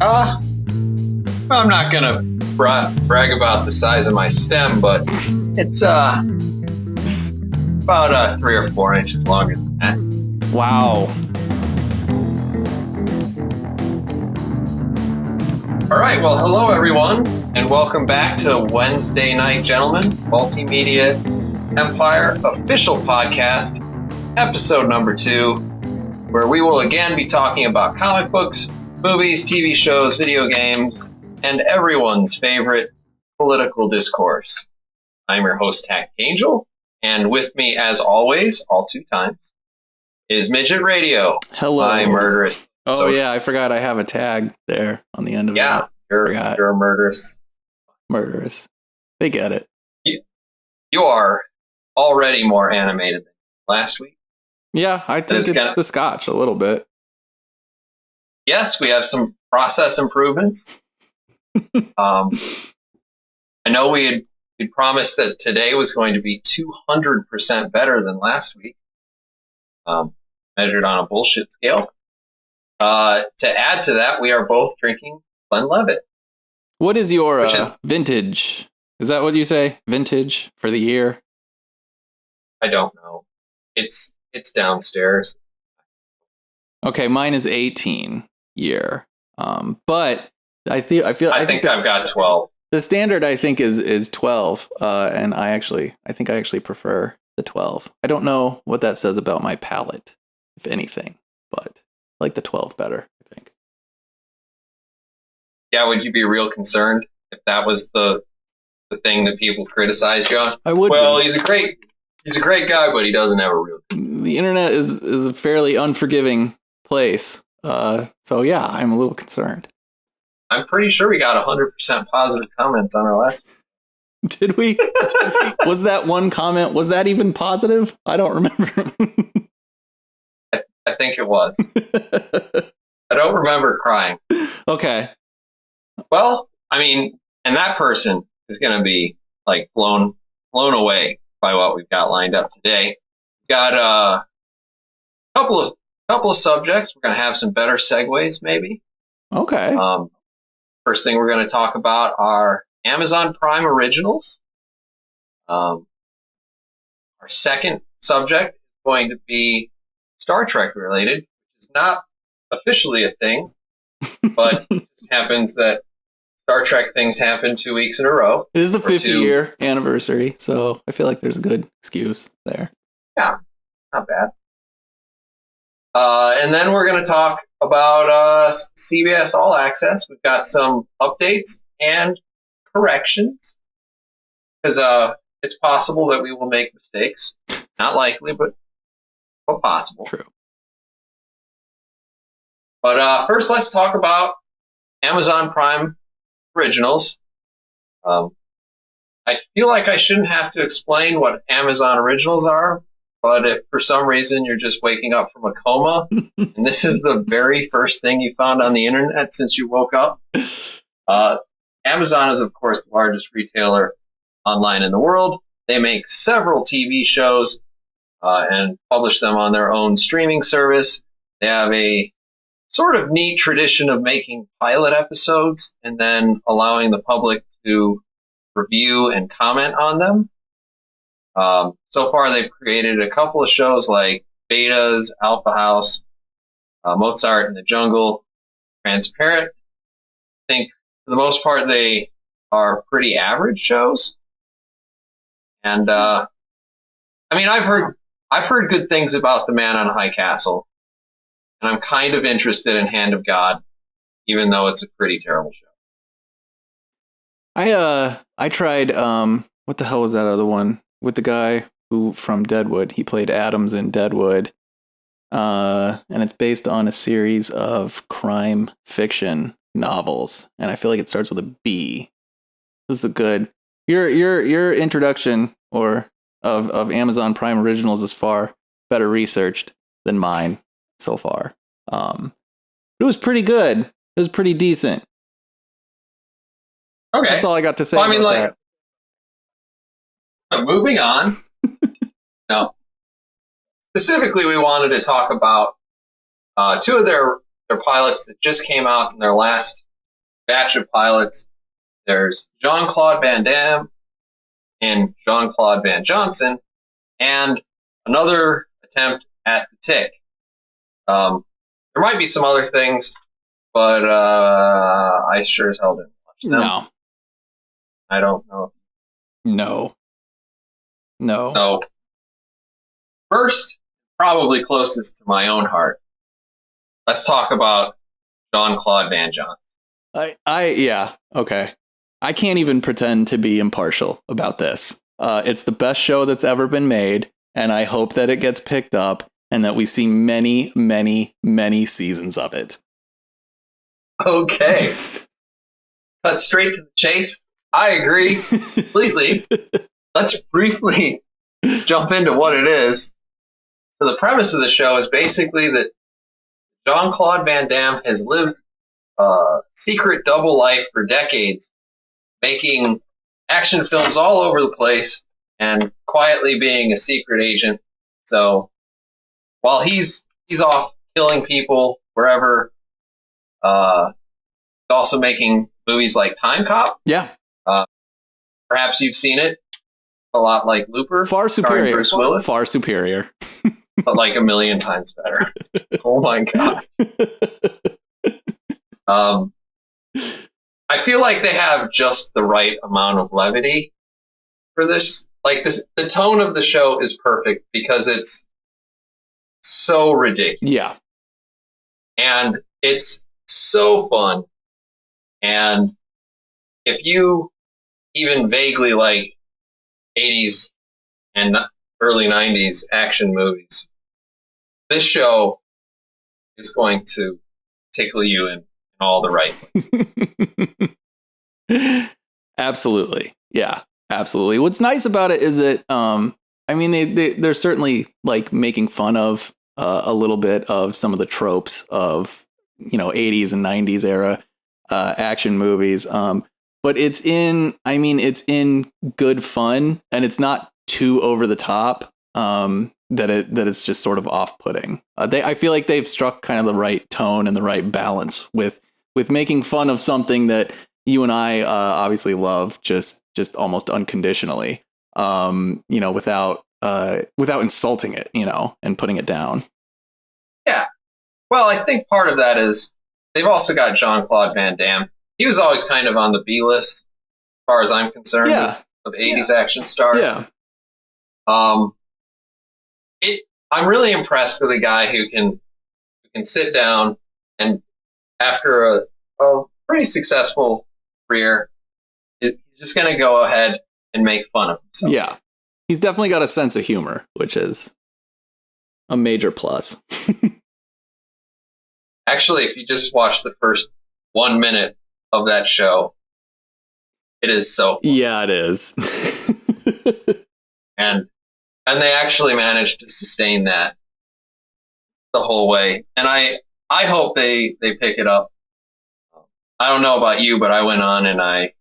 I'm not gonna brag about the size of my stem, but it's about 3 or 4 inches longer than that. Wow. All right, well, hello everyone, and welcome back to Wednesday Night Gentlemen, Multimedia Empire official podcast, episode number 2, where we will again be talking about comic books, movies, TV shows, video games, and everyone's favorite political discourse. I'm your host, Tactic Angel, and with me, as always, all 2 times, is Midget Radio. Hello. My murderous. Oh, yeah, I forgot I have a tag there on the end of that. Yeah, you're a murderous. Murderous. They get it. You are already more animated than last week. Yeah, I think it's the scotch a little bit. Yes, we have some process improvements. I know we promised that today was going to be 200% better than last week, measured on a bullshit scale. To add to that, we are both drinking Glenlivet. What is your vintage? Is that what you say? Vintage for the year? I don't know. It's downstairs. Okay, mine is 18 year. But I think I've got 12. The standard I think is 12, and I think I actually prefer the 12. I don't know what that says about my palate, if anything, but I like the 12 better, I think. Yeah, would you be real concerned if that was the thing that people criticize you on? I would. Well, he's a great guy, but he doesn't have a real. The internet is a fairly unforgiving place, so yeah, I'm a little concerned. I'm pretty sure we got 100% positive comments on our last. Did we? Was that one comment? Was that even positive? I don't remember. I think it was. I don't remember crying. Okay. Well, I mean, and that person is going to be like blown away by what we've got lined up today. We've got a couple of subjects. We're going to have some better segues, maybe. Okay. First thing we're going to talk about are Amazon Prime originals. Our second subject is going to be Star Trek related, which is not officially a thing, but it just happens that Star Trek things happen 2 weeks in a row. It is the 50-year anniversary, so I feel like there's a good excuse there. Yeah, not bad. And then we're going to talk about CBS All Access. We've got some updates and corrections, because it's possible that we will make mistakes. Not likely, but possible. True. But first, let's talk about Amazon Prime originals. I feel like I shouldn't have to explain what Amazon originals are, but if for some reason you're just waking up from a coma, and this is the very first thing you found on the internet since you woke up, Amazon is, of course, the largest retailer online in the world. They make several TV shows and publish them on their own streaming service. They have a sort of neat tradition of making pilot episodes and then allowing the public to review and comment on them. So far, they've created a couple of shows like Betas, Alpha House, Mozart in the Jungle, Transparent. I think for the most part, they are pretty average shows. And I mean, I've heard good things about The Man on High Castle, and I'm kind of interested in Hand of God, even though it's a pretty terrible show. I tried what the hell was that other one with the guy who from Deadwood? He played Adams in Deadwood. And it's based on a series of crime fiction novels, and I feel like it starts with a B. This is a good your introduction of Amazon Prime originals is far better researched than mine so far. It was pretty good. It was pretty decent. Okay, that's all I got to say. Well, I mean, about that. Moving on. No. Specifically, we wanted to talk about 2 of their pilots that just came out in their last batch of pilots. There's Jean-Claude Van Damme and Jean-Claude Van Johnson, and another attempt at the Tick. There might be some other things, but I sure as hell didn't watch them. No. I don't know. No. So, first, probably closest to my own heart, let's talk about Jean-Claude Van Johnson. Yeah, okay. I can't even pretend to be impartial about this. It's the best show that's ever been made, and I hope that it gets picked up and that we see many, many, many seasons of it. Okay. Cut straight to the chase. I agree completely. Let's briefly jump into what it is. So the premise of the show is basically that Jean-Claude Van Damme has lived a secret double life for decades, making action films all over the place and quietly being a secret agent. So while he's off killing people wherever, he's also making movies like Time Cop. Yeah. Perhaps you've seen it. A lot like Looper. Far superior. Bruce Willis. Far superior. But like a million times better. Oh my God. I feel like they have just the right amount of levity for this. Like this, the tone of the show is perfect because it's so ridiculous. Yeah. And it's so fun. And if you even vaguely like 80s and early 90s action movies, this show is going to tickle you in all the right ways. Absolutely. Yeah, absolutely. What's nice about it is that, I mean, they're certainly like making fun of a little bit of some of the tropes of, 80s and 90s era action movies. But it's in good fun, and it's not too over the top that it's just sort of off-putting. I feel like they've struck kind of the right tone and the right balance with making fun of something that you and I obviously love just almost unconditionally, without insulting it, and putting it down. Yeah. Well, I think part of that is they've also got Jean-Claude Van Damme. He was always kind of on the B list, as far as I'm concerned, of 80s action stars. Yeah. I'm really impressed with a guy who can sit down and after a pretty successful career, he's just going to go ahead and make fun of himself. Yeah. He's definitely got a sense of humor, which is a major plus. Actually, if you just watch the first 1 minute of that show, it is so fun. Yeah, it is. and they actually managed to sustain that the whole way. And I hope they pick it up. I don't know about you, but I went on and I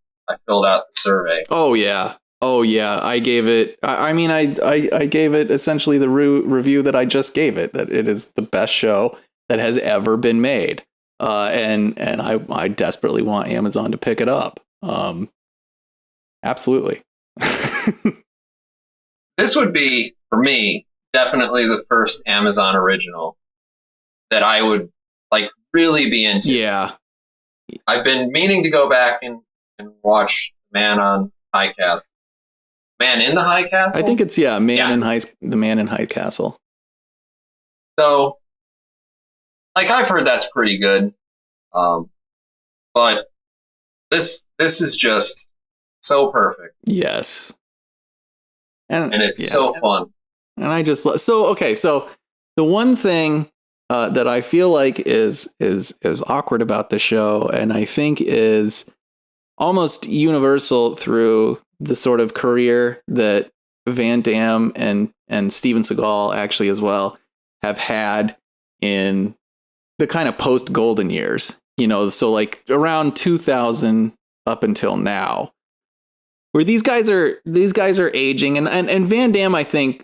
filled out the survey. Oh yeah. I gave it. I gave it essentially the review that I just gave it. That it is the best show that has ever been made. And I desperately want Amazon to pick it up. Absolutely. This would be, for me, definitely the first Amazon original that I would like really be into. Yeah. I've been meaning to go back and watch Man on High Castle. Man in the High Castle? I think it's, The Man in High Castle. So, like, I've heard that's pretty good. But this is just so perfect. Yes. And it's so fun. And I just so the one thing that I feel like is awkward about the show, and I think is almost universal through the sort of career that Van Damme and Steven Seagal actually as well have had in the kind of post golden years, so like around 2000 up until now, where these guys are aging, and Van Damme I think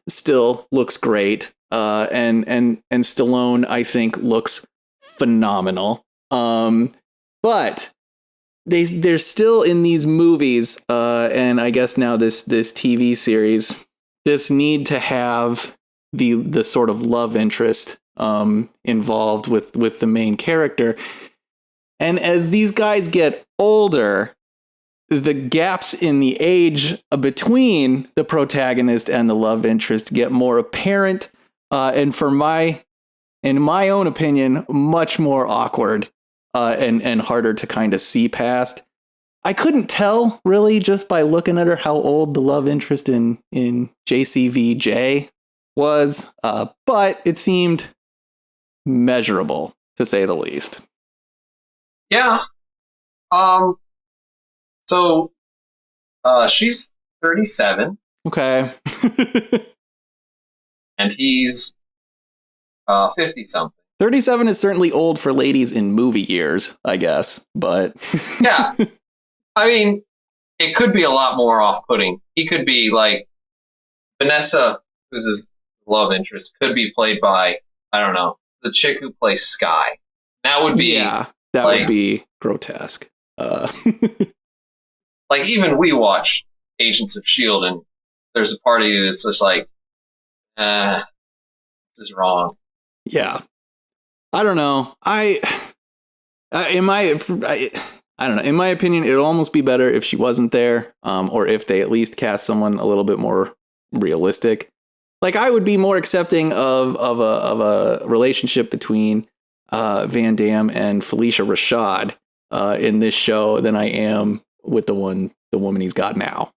still looks great, and Stallone I think looks phenomenal, but they're still in these movies, and I guess now this TV series, this need to have the sort of love interest involved with the main character. And as these guys get older, the gaps in the age between the protagonist and the love interest get more apparent, and in my own opinion, much more awkward and harder to kind of see past. I couldn't tell really just by looking at her how old the love interest in JCVJ was, but it seemed measurable, to say the least. Yeah. So she's 37. Okay. And he's 50 something. 37 is certainly old for ladies in movie years, I guess, but yeah. I mean, it could be a lot more off-putting. He could be like Vanessa, who's his love interest, could be played by, I don't know, the chick who plays Sky. That would be would be grotesque. Like even we watch Agents of S.H.I.E.L.D. and there's a part of you that's just like, this is wrong. Yeah. I don't know. I don't know. In my opinion, it would almost be better if she wasn't there, or if they at least cast someone a little bit more realistic. Like, I would be more accepting of a relationship between Van Damme and Felicia Rashad in this show than I am with the woman he's got now.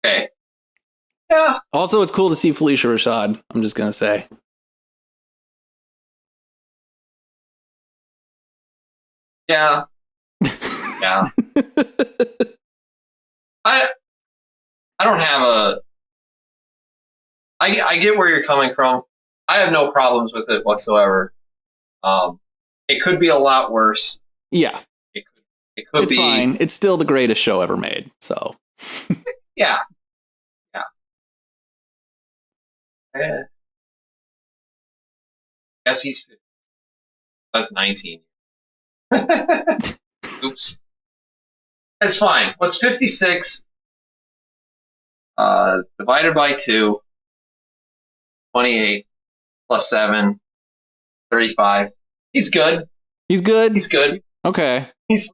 Okay. Yeah. Also, it's cool to see Felicia Rashad. I'm just gonna say. Yeah. Yeah. I don't have I get where you're coming from. I have no problems with it whatsoever. It could be a lot worse. Yeah. It could it's be fine. It's still the greatest show ever made. So. Yeah. Yeah. Guess he's 50. That's 19. Oops. That's fine. What's 56 divided by 2? 28 plus 7, 35. He's good. He's good? He's good. Okay. He's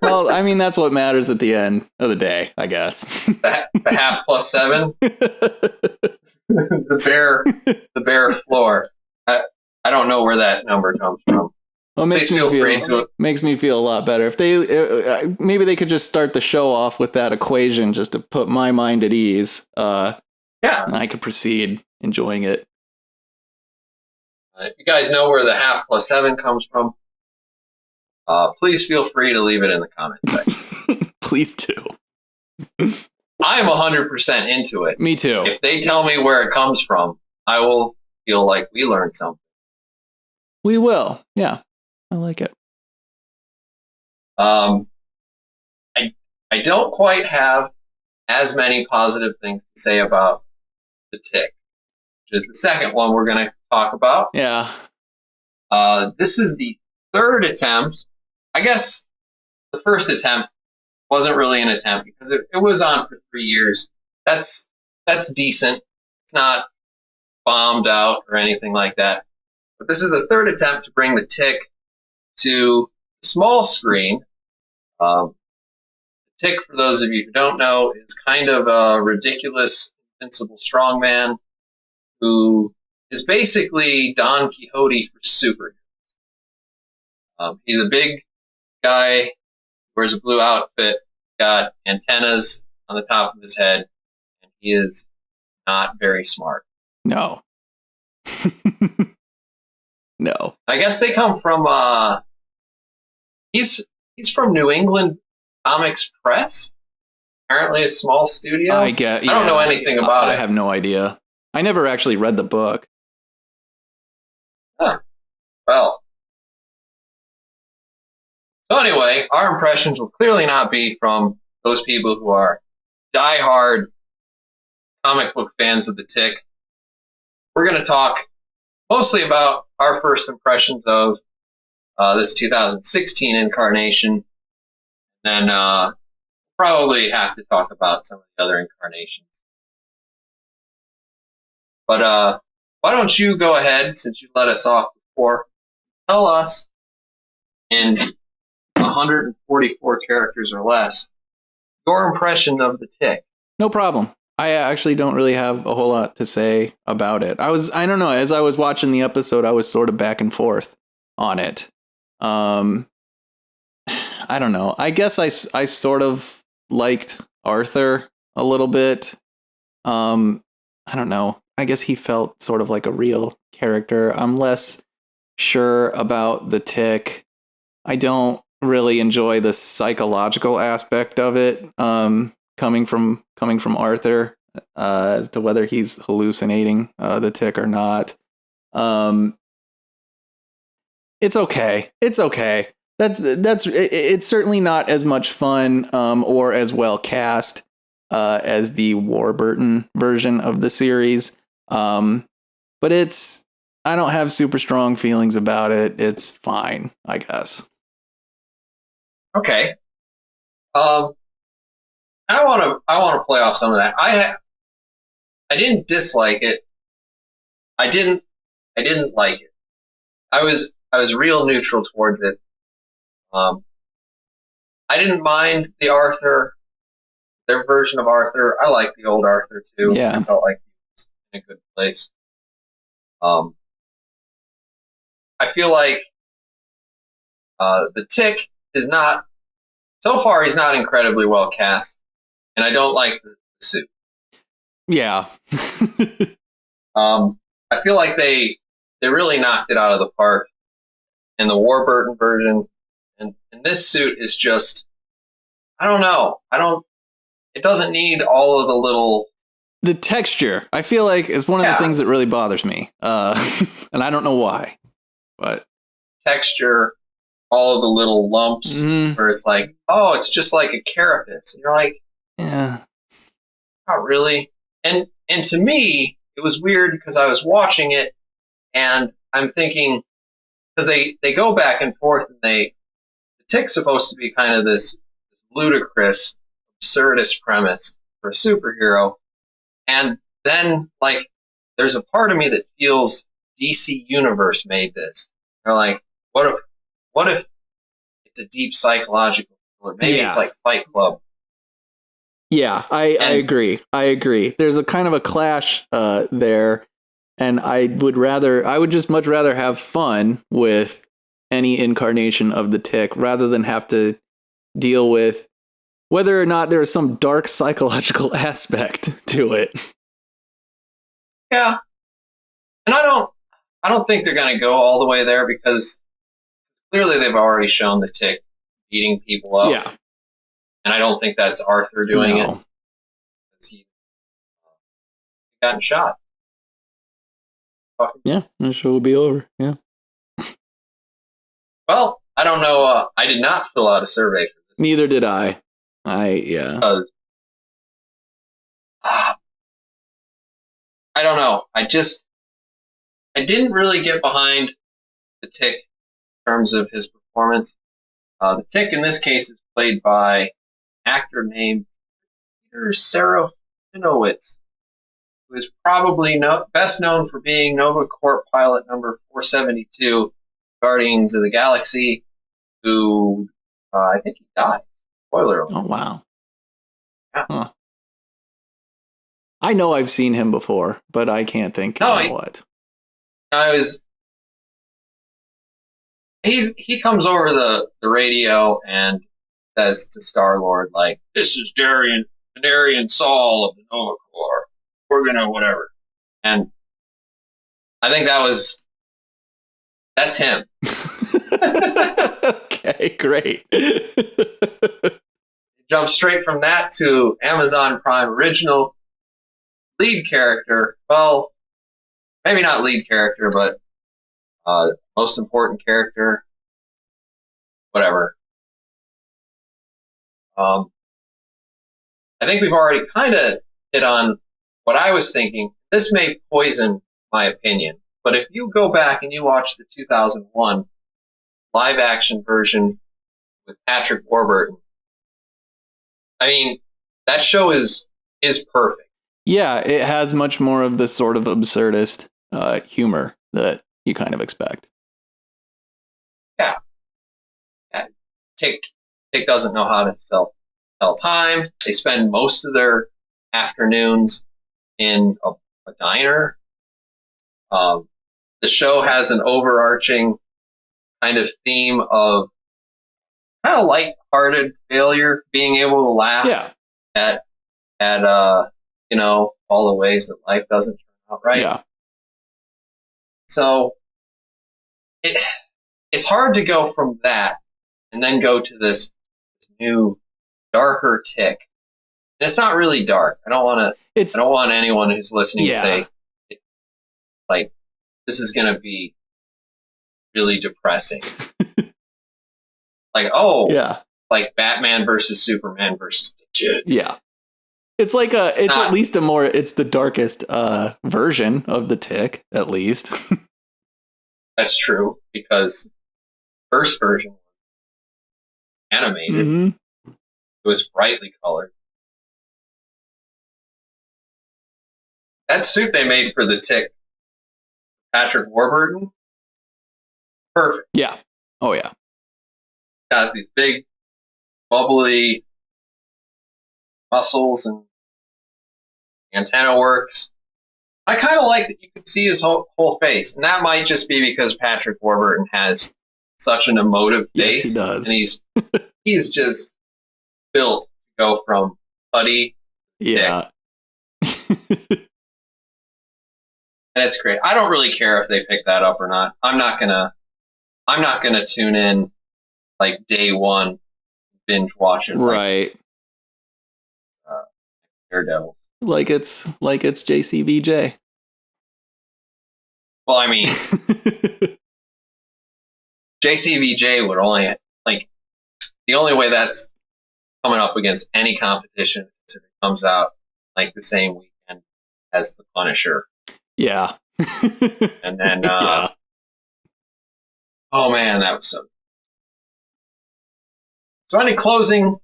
well, I mean, that's what matters at the end of the day, I guess. the half plus 7. the bare floor. I don't know where that number comes from. Well, it makes me feel a lot better. If they maybe they could just start the show off with that equation just to put my mind at ease. Yeah, and I could proceed enjoying it. If you guys know where the half plus 7 comes from, please feel free to leave it in the comment section. Please do. I'm 100% into it. Me too. If they tell me where it comes from, I will feel like we learned something. We will. Yeah. I like it. I don't quite have as many positive things to say about The Tick, which is the second one we're going to talk about. Yeah. This is the third attempt. I guess the first attempt wasn't really an attempt because it was on for 3 years. That's decent. It's not bombed out or anything like that. But this is the third attempt to bring The Tick to the small screen. The Tick, for those of you who don't know, is kind of a ridiculous, invincible strongman who is basically Don Quixote for superheroes. He's a big guy, wears a blue outfit, got antennas on the top of his head, and he is not very smart. No. No. I guess they come from he's from New England Comics Press. Apparently a small studio. I don't know anything about it. I have no idea. I never actually read the book. Huh. Well. So anyway, our impressions will clearly not be from those people who are diehard comic book fans of The Tick. We're going to talk mostly about our first impressions of this 2016 incarnation. Then probably have to talk about some of the other incarnations. But why don't you go ahead, since you let us off before, tell us in 144 characters or less your impression of the Tick. No problem. I actually don't really have a whole lot to say about it. I don't know, as I was watching the episode, I was sort of back and forth on it. I don't know. I guess I sort of liked Arthur a little bit. I don't know. I guess he felt sort of like a real character. I'm less sure about the Tick. I don't really enjoy the psychological aspect of it, coming from Arthur, as to whether he's hallucinating the Tick or not. It's okay. It's okay. It's certainly not as much fun or as well cast as the Warburton version of the series. But I don't have super strong feelings about it. It's fine, I guess. Okay. I want to play off some of that. I didn't dislike it. I didn't like it. I was real neutral towards it. I didn't mind the Arthur, their version of Arthur. I like the old Arthur too. Yeah. I felt like he was in a good place. I feel like the Tick is not, so far he's not incredibly well cast, and I don't like the suit. Yeah. I feel like they really knocked it out of the park in the Warburton version, and this suit is just, I don't know. It doesn't need all of the little... The texture, I feel like, is one of the things that really bothers me. And I don't know why, but... Texture, all of the little lumps, where it's like, oh, it's just like a carapace. And you're like, yeah, not really. And to me, it was weird because I was watching it, and I'm thinking, because they go back and forth, and the Tick's supposed to be kind of this ludicrous, absurdist premise for a superhero, and then, like, there's a part of me that feels DC Universe made this. They're like, what if it's a deep psychological thriller? Maybe it's like Fight Club. Yeah, I agree. There's a kind of a clash there, and I would just much rather have fun with any incarnation of the Tick rather than have to deal with whether or not there is some dark psychological aspect to it. Yeah. And I don't think they're going to go all the way there, because clearly they've already shown the Tick beating people up. Yeah. And I don't think that's Arthur doing it. Because he gotten shot. Yeah, the show will be over. Yeah. Well, I don't know. I did not fill out a survey for this. Neither did I. Yeah. I don't know. I didn't really get behind the Tick in terms of his performance. The Tick in this case is played by an actor named Peter Serafinowicz, who is probably best known for being Nova Corps pilot number 472, Guardians of the Galaxy, who I think he died. Spoiler alert. Oh, wow. Yeah. Huh. I know I've seen him before, but I can't think of what. He comes over the radio and says to Star-Lord, like, this is Darian Saul of the Nova Corps. We're gonna whatever. And I think that's him. Okay, great. Jump straight from that to Amazon Prime original lead character. Well, maybe not lead character, but most important character. Whatever. I think we've already kind of hit on what I was thinking. This may poison my opinion, but if you go back and you watch the 2001 live action version with Patrick Warburton. I mean, that show is perfect. Yeah, it has much more of the sort of absurdist humor that you kind of expect. Yeah. Tick doesn't know how to tell time. They spend most of their afternoons in a diner. The show has an overarching kind of theme of kind of light-hearted failure, being able to laugh at all the ways that life doesn't turn out right. Yeah. So it's hard to go from that and then go to this new darker Tick. And it's not really dark. I don't want anyone who's listening to say like this is going to be really depressing. Like Batman versus Superman versus the Tick. Yeah. It's like it's the darkest version of the Tick, at least. That's true, because the first version was animated. Mm-hmm. It was brightly colored. That suit they made for the Tick, Patrick Warburton, perfect. Yeah. Oh, yeah. Got these big, bubbly muscles and antenna works. I kind of like that you can see his whole face, and that might just be because Patrick Warburton has such an emotive face. Yes, he does. And he's just built to go from putty to Tick. And it's great. I don't really care if they pick that up or not. I'm not gonna tune in like day one, binge watch it. Right. Daredevils. Like it's JCVJ. Well, I mean, JCVJ would only the only way that's coming up against any competition is if it comes out like the same weekend as The Punisher. Yeah. And then, oh man, that was so. So any closing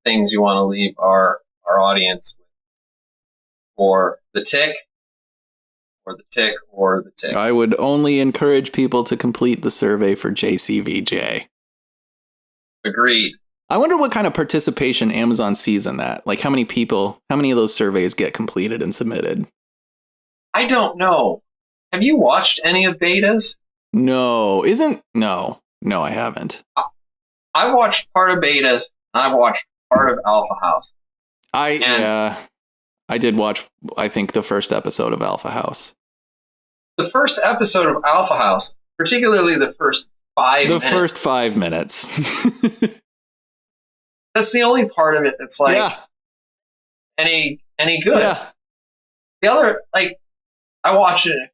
things you want to leave our audience with for the Tick, or the Tick, or the Tick? I would only encourage people to complete the survey for JCVJ. Agreed. I wonder what kind of participation Amazon sees in that. Like how many of those surveys get completed and submitted? I don't know. Have you watched any of betas? No, I haven't. I watched part of betas. And I've watched part of Alpha House. I did watch, I think, the first episode of Alpha House. The first episode of Alpha House, particularly the first 5 minutes. The first 5 minutes. That's the only part of it that's any good. Yeah. The other, I watch it and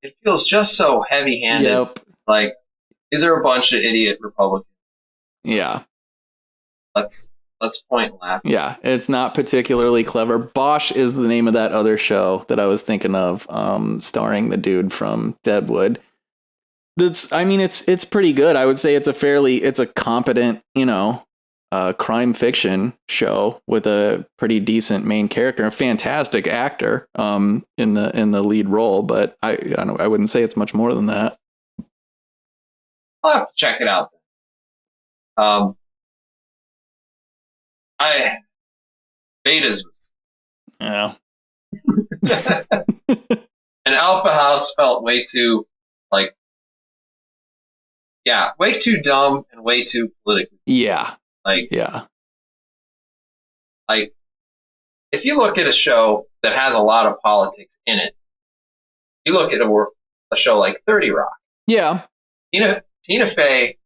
it feels just so heavy-handed. Yep. Like, these are a bunch of idiot Republicans. Yeah. Let's point and laugh. Yeah, it's not particularly clever. Bosch is the name of that other show that I was thinking of, starring the dude from Deadwood. It's pretty good. I would say it's a competent, crime fiction show with a pretty decent main character, a fantastic actor, in the lead role. But I wouldn't say it's much more than that. I'll have to check it out. Betas was. Yeah. And Alpha House felt way too way too dumb and way too political. Yeah. If you look at a show that has a lot of politics in it, you look at a show like 30 Rock. Yeah. Tina Fey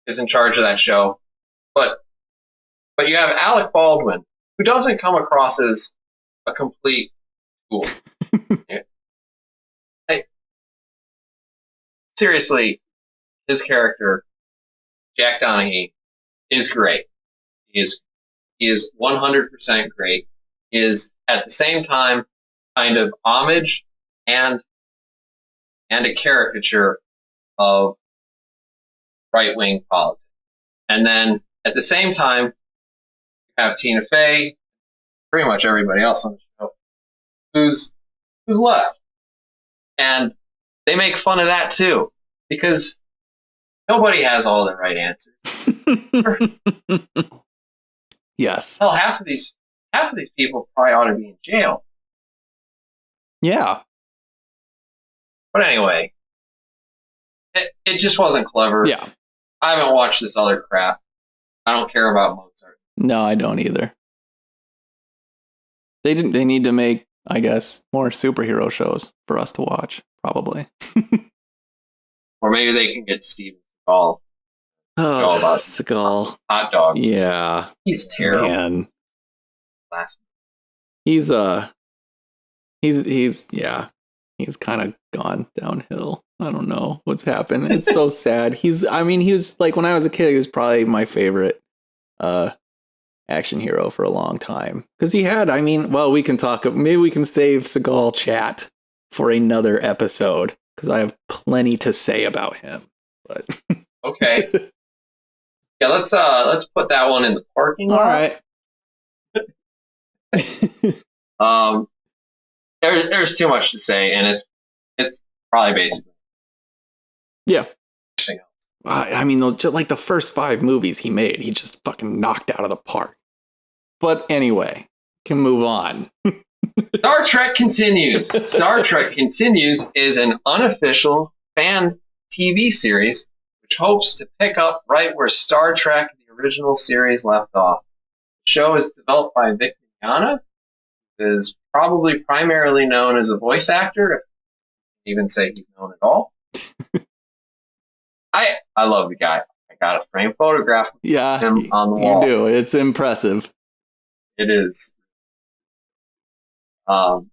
is in charge of that show, but you have Alec Baldwin, who doesn't come across as a complete fool. Seriously, his character, Jack Donaghy, is great. He is 100% great. He is at the same time kind of homage and a caricature of right-wing politics. And then at the same time, you have Tina Fey, pretty much everybody else on the show, who's left. And they make fun of that too, because nobody has all the right answers. Yes. Hell, half of these people probably ought to be in jail. Yeah. But anyway, it just wasn't clever. Yeah. I haven't watched this other crap. I don't care about Mozart. No, I don't either. They need to make, I guess, more superhero shows for us to watch, probably. Or maybe they can get Steven Seagal. Oh, about Seagal. Hot dogs. Yeah. He's terrible. Man. Last. He's kind of gone downhill. I don't know what's happened. It's so sad. He was like, when I was a kid, he was probably my favorite action hero for a long time. Because he had, we can talk, maybe we can save Seagal chat for another episode, because I have plenty to say about him. But okay. Yeah, let's put that one in the parking lot. All right. There's too much to say, and it's probably basically. Yeah. Like the first 5 movies he made, he just fucking knocked out of the park. But anyway, can move on. Star Trek Continues. Star Trek Continues is an unofficial fan TV series which hopes to pick up right where Star Trek, the original series, left off. The show is developed by Vic Mignogna, who is probably primarily known as a voice actor, if you can even say he's known at all. I love the guy. I got a framed photograph of him on the wall. You do. It's impressive. It is. The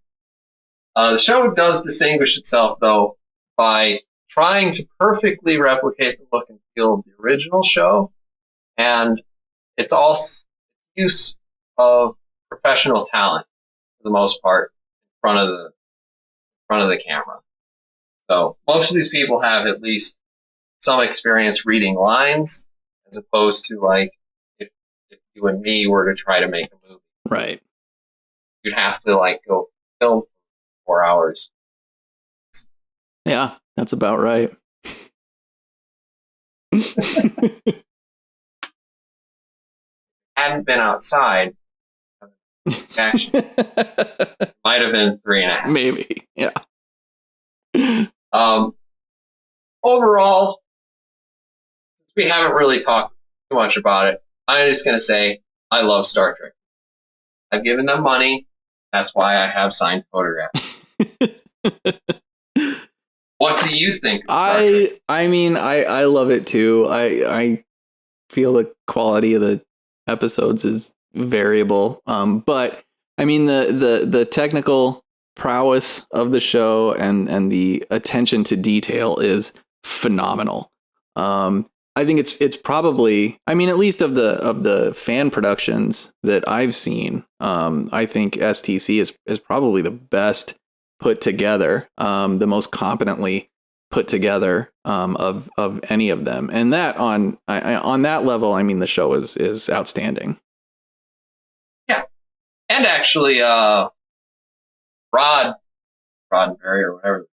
show does distinguish itself, though, by trying to perfectly replicate the look and feel of the original show, and it's also use of professional talent for the most part in front of the camera. So most of these people have at least some experience reading lines, as opposed to like if you and me were to try to make a movie. Right. You'd have to like go film for 4 hours. Yeah, that's about right. Hadn't been outside. Actually, might have been 3.5. Maybe, yeah. Overall, since we haven't really talked too much about it, I'm just going to say I love Star Trek. I've given them money. That's why I have signed photographs. What do you think of Star Trek? I love it too. I feel the quality of the episodes is variable. But the technical prowess of the show and the attention to detail is phenomenal. I think it's probably, at least of the fan productions that I've seen, I think STC is probably the best put together, the most competently put together of any of them, and that on that level, the show is outstanding. Yeah, and actually, Roddenberry or whatever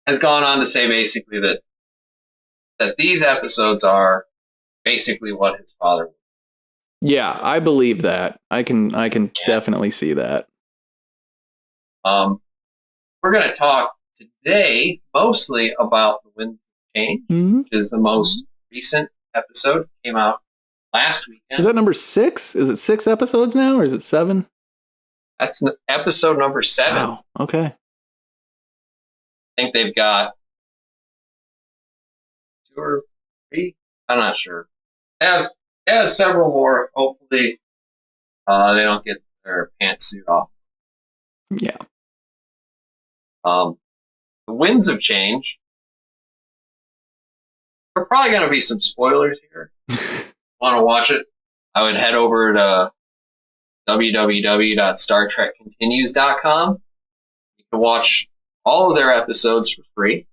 has gone on to say basically that these episodes are basically what his father was. Yeah, I believe that. I can definitely see that. We're going to talk today mostly about The Winds of Change, which is the most recent episode. Came out last weekend. Is that number 6? Is it 6 episodes now, or is it 7? That's episode number 7. Wow. Okay. I think they've got 2 or 3. I'm not sure. They have several more. Hopefully, they don't get their pantsuit off. Yeah. The Winds of Change. There are probably going to be some spoilers here. Want to watch it? I would head over to www.StarTrekContinues.com. You can watch all of their episodes for free.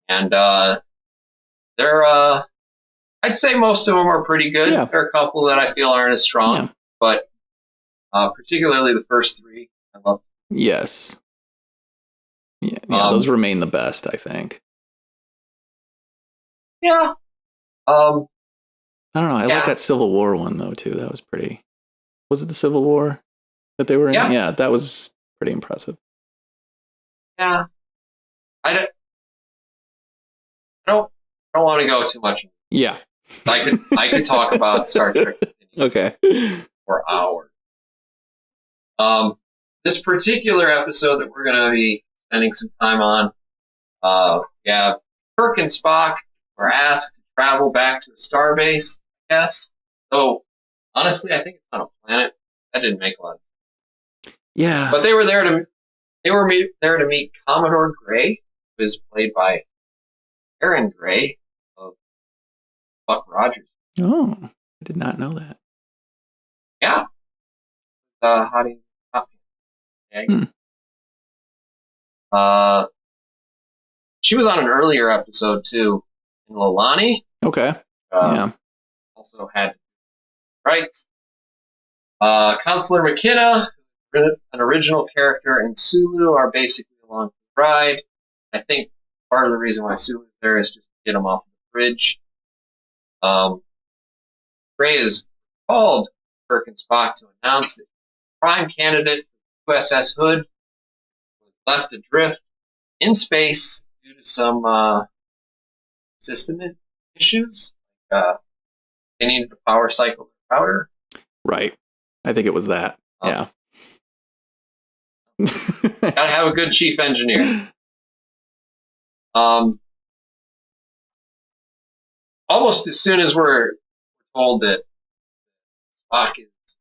And they're, I'd say most of them are pretty good. Yeah. There are a couple that I feel aren't as strong, but particularly the first three, I love. Yes. Yeah, those remain the best, I think. Yeah. I don't know. I like that Civil War one, though, too. That was pretty... Was it the Civil War that they were in? Yeah, that was pretty impressive. Yeah. I don't want to go too much. Yeah. I could talk about Star Trek okay. for hours. This particular episode that we're going to be spending some time on, Kirk and Spock were asked to travel back to a starbase, I guess. So, honestly, I think it's on a planet. That didn't make a lot of sense. Yeah. But they were there to meet Commodore Gray, who is played by Aaron Gray of Buck Rogers. Oh, I did not know that. Yeah. How do you... She was on an earlier episode too, in Lilani. Okay. Also had rights. Counselor McKenna, an original character, and Sulu are basically along for the ride. I think part of the reason why Sulu's there is just to get him off the bridge. Gray is called Kirk and Spock to announce that the prime candidate for USS Hood was left adrift in space due to some system issues. They needed to power cycle the router. Right. I think it was that. Yeah. Gotta have a good chief engineer. Almost as soon as we're told that Spock is the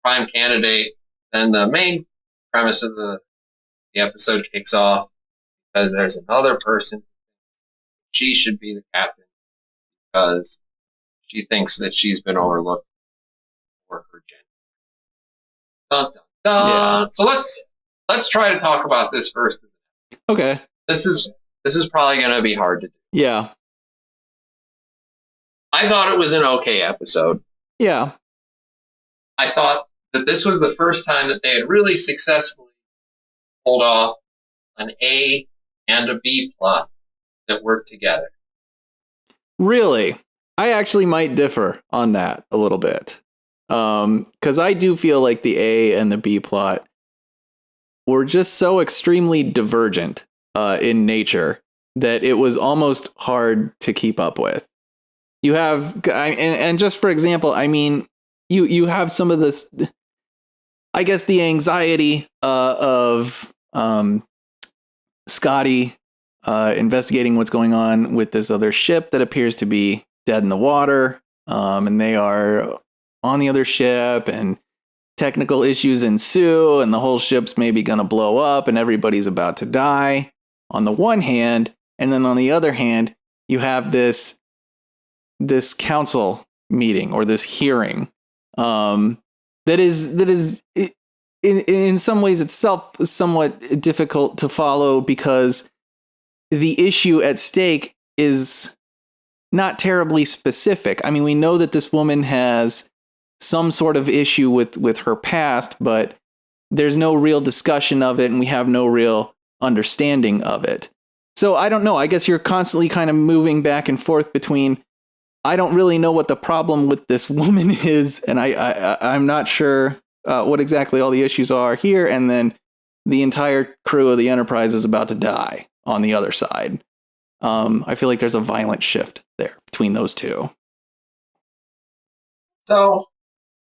prime candidate, then the main premise of the episode kicks off because there's another person. She should be the captain because she thinks that she's been overlooked for her gender. Dun, dun, dun. Yeah. So let's try to talk about this first. Okay. This is probably going to be hard to do. Yeah. I thought it was an okay episode. Yeah. I thought that this was the first time that they had really successfully pulled off an A and a B plot that worked together. Really? I actually might differ on that a little bit. Because I do feel like the A and the B plot were just so extremely divergent in nature that it was almost hard to keep up with. You have, and just for example, I mean, you have some of this, I guess, the anxiety of Scotty investigating what's going on with this other ship that appears to be dead in the water, and they are on the other ship, and technical issues ensue, and the whole ship's maybe going to blow up, and everybody's about to die on the one hand, and then on the other hand, you have this council meeting or this hearing that is in some ways itself somewhat difficult to follow because the issue at stake is not terribly specific. I mean, we know that this woman has some sort of issue with her past, but there's no real discussion of it, and we have no real understanding of it. So I don't know. I guess you're constantly kind of moving back and forth between, I don't really know what the problem with this woman is, and I'm not sure what exactly all the issues are here, and then the entire crew of the Enterprise is about to die on the other side. I feel like there's a violent shift there between those two. So,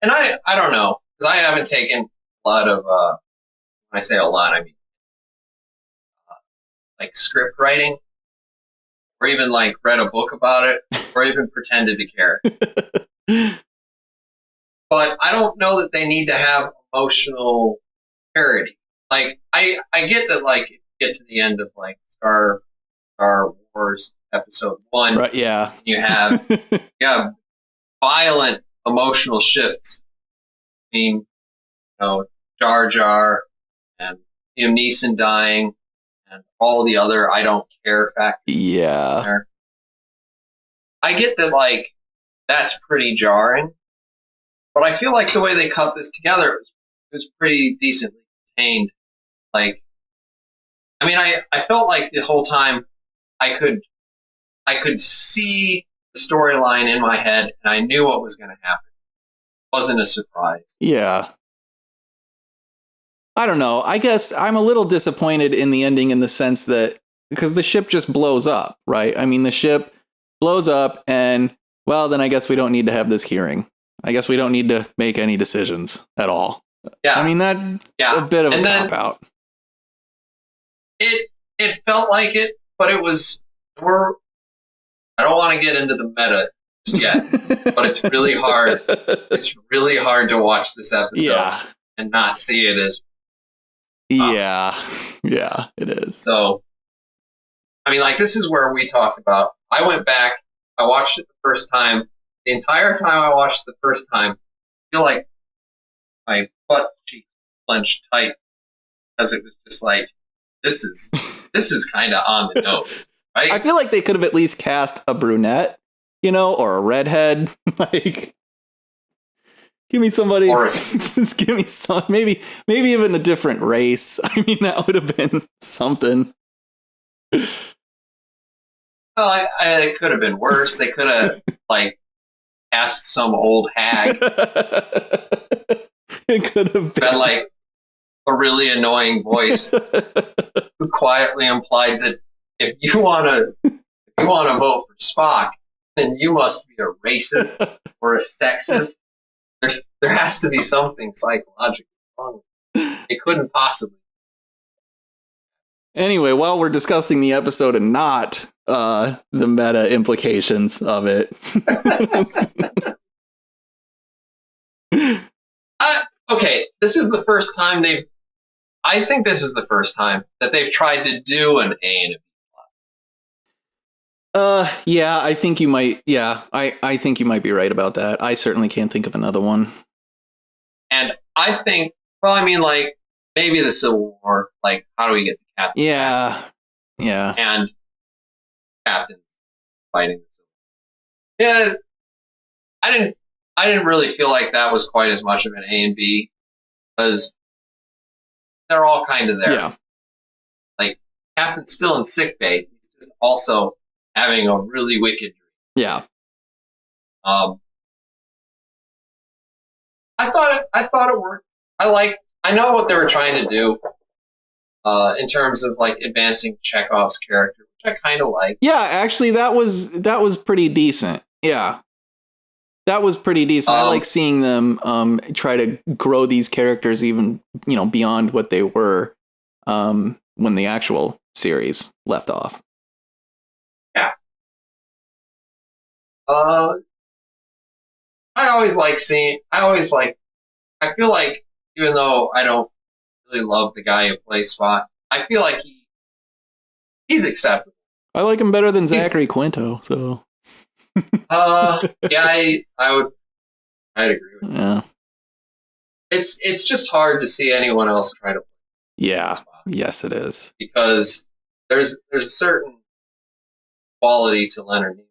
and I don't know, because I haven't taken a lot of, when I say a lot, I mean, like script writing, or even like read a book about it, or even pretended to care. But I don't know that they need to have emotional parody. Like, I get that, like, if you get to the end of, like, Star Wars Episode 1, right, yeah. you have violent emotional shifts between, Jar Jar and Liam Neeson dying, and all the other I don't care factors. Yeah. There. I get that, like, that's pretty jarring, but I feel like the way they cut this together was pretty decently contained. Like, I mean, I felt like the whole time I could see the storyline in my head, and I knew what was going to happen. It wasn't a surprise. Yeah. I don't know. I guess I'm a little disappointed in the ending in the sense that because the ship just blows up, right? I mean, the ship blows up and, well, then I guess we don't need to have this hearing. I guess we don't need to make any decisions at all. Yeah. I mean, that's a bit of a cop-out. It felt like it, but it was, I don't want to get into the meta just yet, but it's really hard. It's really hard to watch this episode and not see it as yeah, it is. So, I mean, like, this is where we talked about, I went back, I watched it the first time. The entire time I watched the first time, I feel like my butt cheek clenched tight because it was just like, this is kind of on the nose, right? I feel like they could have at least cast a brunette, or a redhead. Like, give me somebody, just give me some, maybe even a different race. I mean, that would have been something. Well, it could have been worse. They could have, like, asked some old hag. It could have been. Had, like, a really annoying voice who quietly implied that if you want to vote for Spock, then you must be a racist or a sexist. There has to be something psychologically wrong. It couldn't possibly. Anyway, while we're discussing the episode and not the meta implications of it. Okay, this is the first time I think this is the first time that they've tried to do an A and a B plot. Yeah, I think you might. Yeah, I think you might be right about that. I certainly can't think of another one. And I think, well, I mean, like, maybe the Civil War. Like, how do we get the captain? Yeah. And captains fighting the Civil War. Yeah, I didn't really feel like that was quite as much of an A and B because they're all kind of there. Yeah. Like, Captain's still in sick bay. He's just also having a really wicked dream. Yeah. I thought it worked. I know what they were trying to do in terms of, like, advancing Chekhov's character, which I kind of like. Yeah, actually that was pretty decent. Yeah. That was pretty decent. I like seeing them try to grow these characters even, beyond what they were when the actual series left off. Yeah. I feel like, even though I don't really love the guy who plays Spock, I feel like he's acceptable. I like him better than Zachary Quinto, so. Yeah, I'd agree with you. Yeah. It's just hard to see anyone else try to play. Yeah. Yes, it is. Because there's a certain quality to Leonard Nimoy.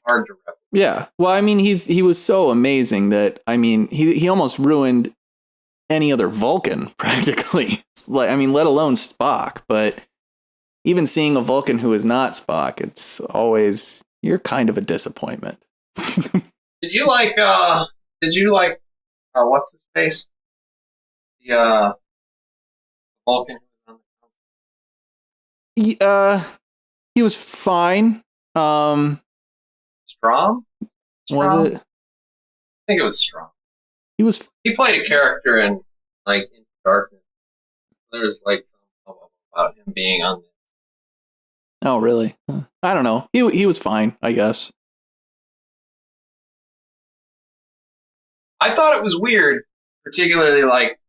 Hard to replicate. Yeah. Well, I mean, he was so amazing that, I mean, he almost ruined any other Vulcan practically. Like, I mean, let alone Spock, but even seeing a Vulcan who is not Spock, it's always, you're kind of a disappointment. Did you like what's his face? The Vulcan. He was fine. Strom? Was it? I think it was Strom. He played a character in, like, Into Darkness. There's, like, some about him being on there. Oh, really? I don't know. He was fine, I guess. I thought it was weird, particularly, like,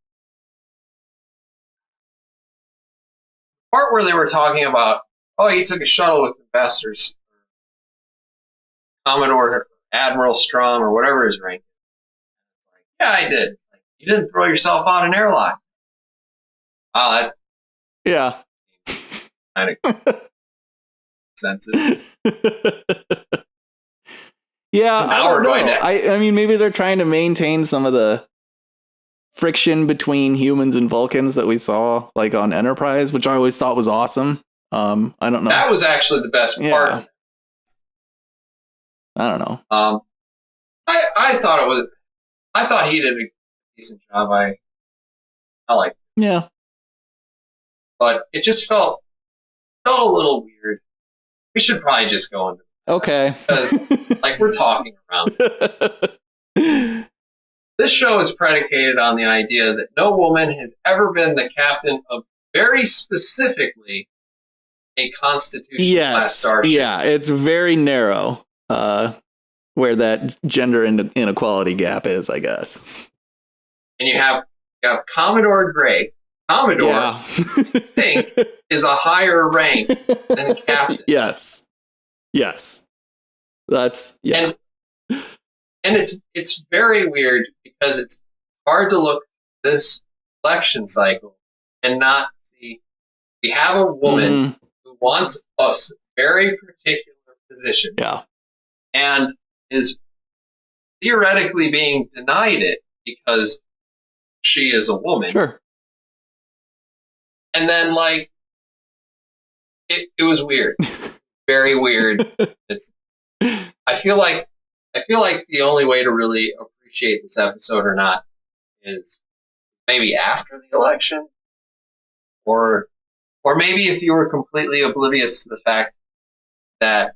the part where they were talking about, oh, you took a shuttle with ambassadors, Commodore Admiral Strom, or whatever his rank is. Like, yeah, I did. It's like, you didn't throw yourself out an airlock. Wow, Yeah. Kind of sensitive. Yeah, And I now don't we're going know. to. I mean, maybe they're trying to maintain some of the friction between humans and Vulcans that we saw like on Enterprise, which I always thought was awesome. I don't know. That was actually the best part. I don't know. I thought it was. I thought he did a decent job. I liked it. Yeah. But it just felt a little weird. We should probably just go into Okay. because like we're talking around. This show is predicated on the idea that no woman has ever been the captain of very specifically a Constitution class starship. Yeah, it's very narrow where that gender inequality gap is, I guess. And you have Commodore Gray. Commodore, yeah. I think, is a higher rank than captain. Yes. That's And it's very weird because it's hard to look at this election cycle and not see we have a woman who wants a very particular position. Yeah. And is theoretically being denied it because she is a woman. Sure. And then like it was weird. Very weird. I feel like the only way to really appreciate this episode or not is maybe after the election, or maybe if you were completely oblivious to the fact that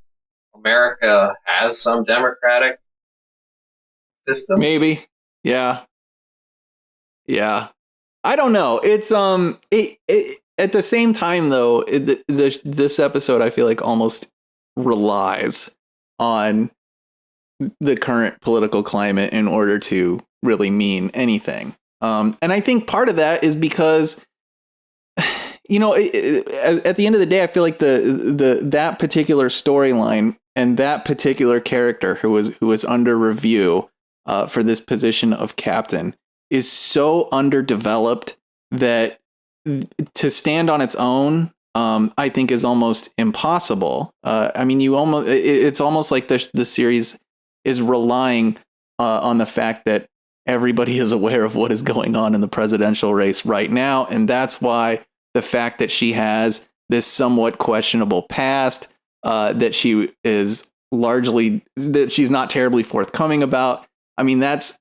America has some democratic system. Maybe, yeah. I don't know. It's at the same time though, this episode I feel like almost relies on the current political climate in order to really mean anything. And I think part of that is because, you know, at the end of the day, I feel like that particular storyline and that particular character who was under review for this position of captain is so underdeveloped that to stand on its own, I think is almost impossible. I mean, it's almost like the series is relying on the fact that everybody is aware of what is going on in the presidential race right now. And that's why the fact that she has this somewhat questionable past, that she is that she's not terribly forthcoming about. I mean, that's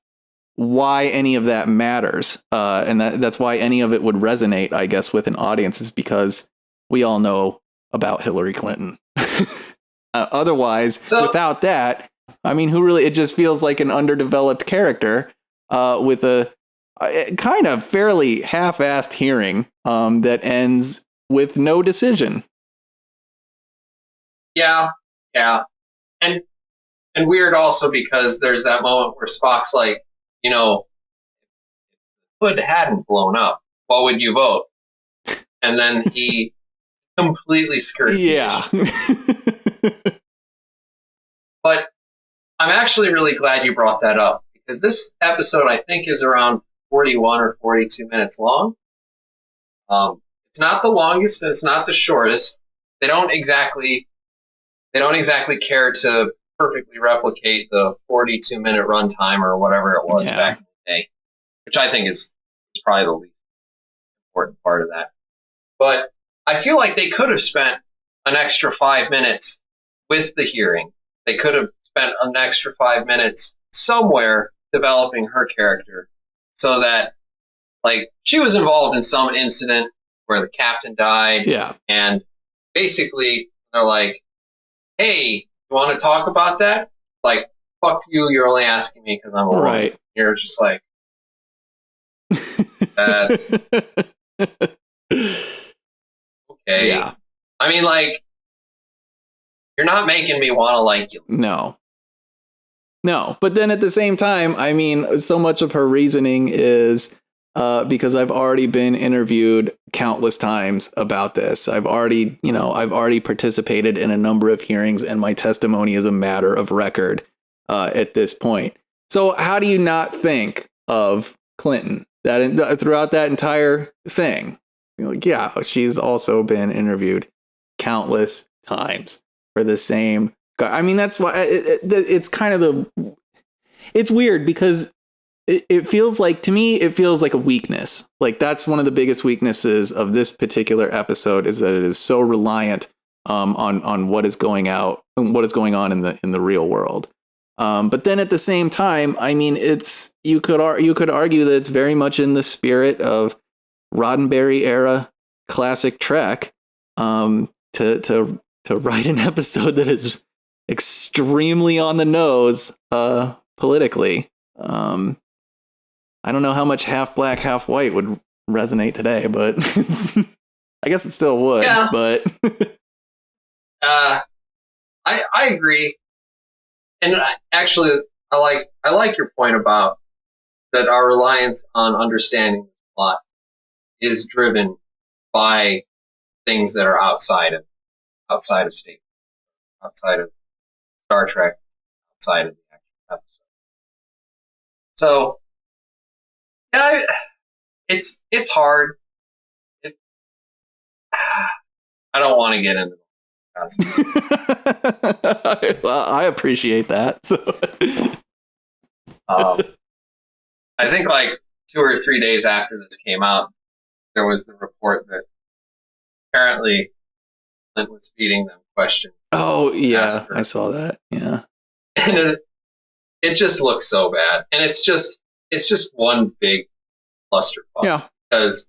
why any of that matters. And that's why any of it would resonate, I guess, with an audience, is because we all know about Hillary Clinton. Otherwise, without that, I mean, it just feels like an underdeveloped character with a kind of fairly half-assed hearing that ends with no decision. Yeah. And weird also because there's that moment where Spock's like, you know, if the hood hadn't blown up, what would you vote? And then he completely skirts the issue. But I'm actually really glad you brought that up, because this episode, I think, is around 41 or 42 minutes long. It's not the longest, and it's not the shortest. They don't exactly care to perfectly replicate the 42-minute runtime or whatever it was back in the day, which I think is probably the least important part of that. But I feel like they could have spent an extra 5 minutes with the hearing. They could have spent an extra 5 minutes somewhere developing her character, so that, like, she was involved in some incident where the captain died. Yeah. And basically they're like, hey, you want to talk about that? Like, fuck you, you're only asking me because I'm a woman. Right. You're just like, that's okay. Yeah. I mean, like, you're not making me want to like you. No. But then at the same time, I mean, so much of her reasoning is because I've already been interviewed countless times about this. I've already participated in a number of hearings, and my testimony is a matter of record at this point. So how do you not think of Clinton throughout that entire thing? Like, yeah, she's also been interviewed countless times for the same guy. I mean, that's why it's kind of it's weird because it feels like, to me, it feels like a weakness. Like, that's one of the biggest weaknesses of this particular episode, is that it is so reliant on what is going on in the real world. But then at the same time, I mean, you could argue that it's very much in the spirit of Roddenberry era classic Trek, to write an episode that is extremely on the nose politically. I don't know how much half black, half white would resonate today, but I guess it still would. Yeah. But I agree, and actually, I like your point about that. Our reliance on understanding the plot is driven by things that are outside of state, outside of Star Trek, outside of the actual episode. So, yeah, it's hard. I don't want to get into that. Well, I appreciate that. So. I think like 2 or 3 days after this came out, there was the report that apparently Clint was feeding them questions. Oh, yeah, I saw that. Yeah. And it just looks so bad. And it's just one big clusterfuck. Yeah. Because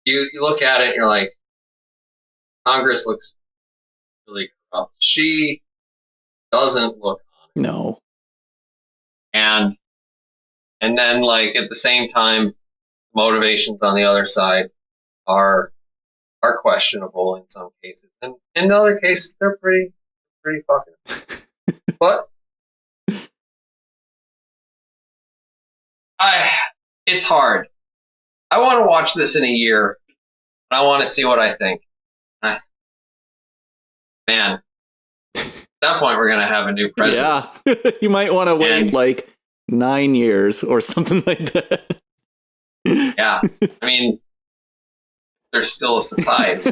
you look at it and you're like, Congress looks really corrupt. She doesn't look honest. No. And then, like, at the same time, motivations on the other side are questionable in some cases, and in other cases they're pretty fucking. But it's hard. I want to watch this in a year, and I want to see what I think. Man, at that point we're gonna have a new president. Yeah, you might want to wait like 9 years or something like that. Yeah, I mean, there's still a society.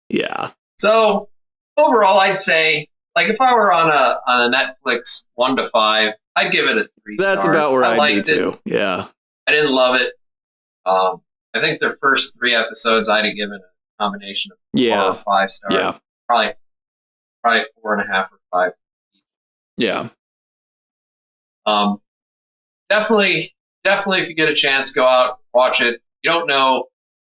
Yeah. So overall, I'd say, like, if I were on a Netflix 1 to 5, I'd give it a 3 stars. That's about where I'd be too. Yeah. I didn't love it. I think their first 3 episodes I'd have given a combination of 4 or 5 stars. Yeah. Probably 4.5 or 5. Yeah. Definitely, if you get a chance, go out, watch it. You don't know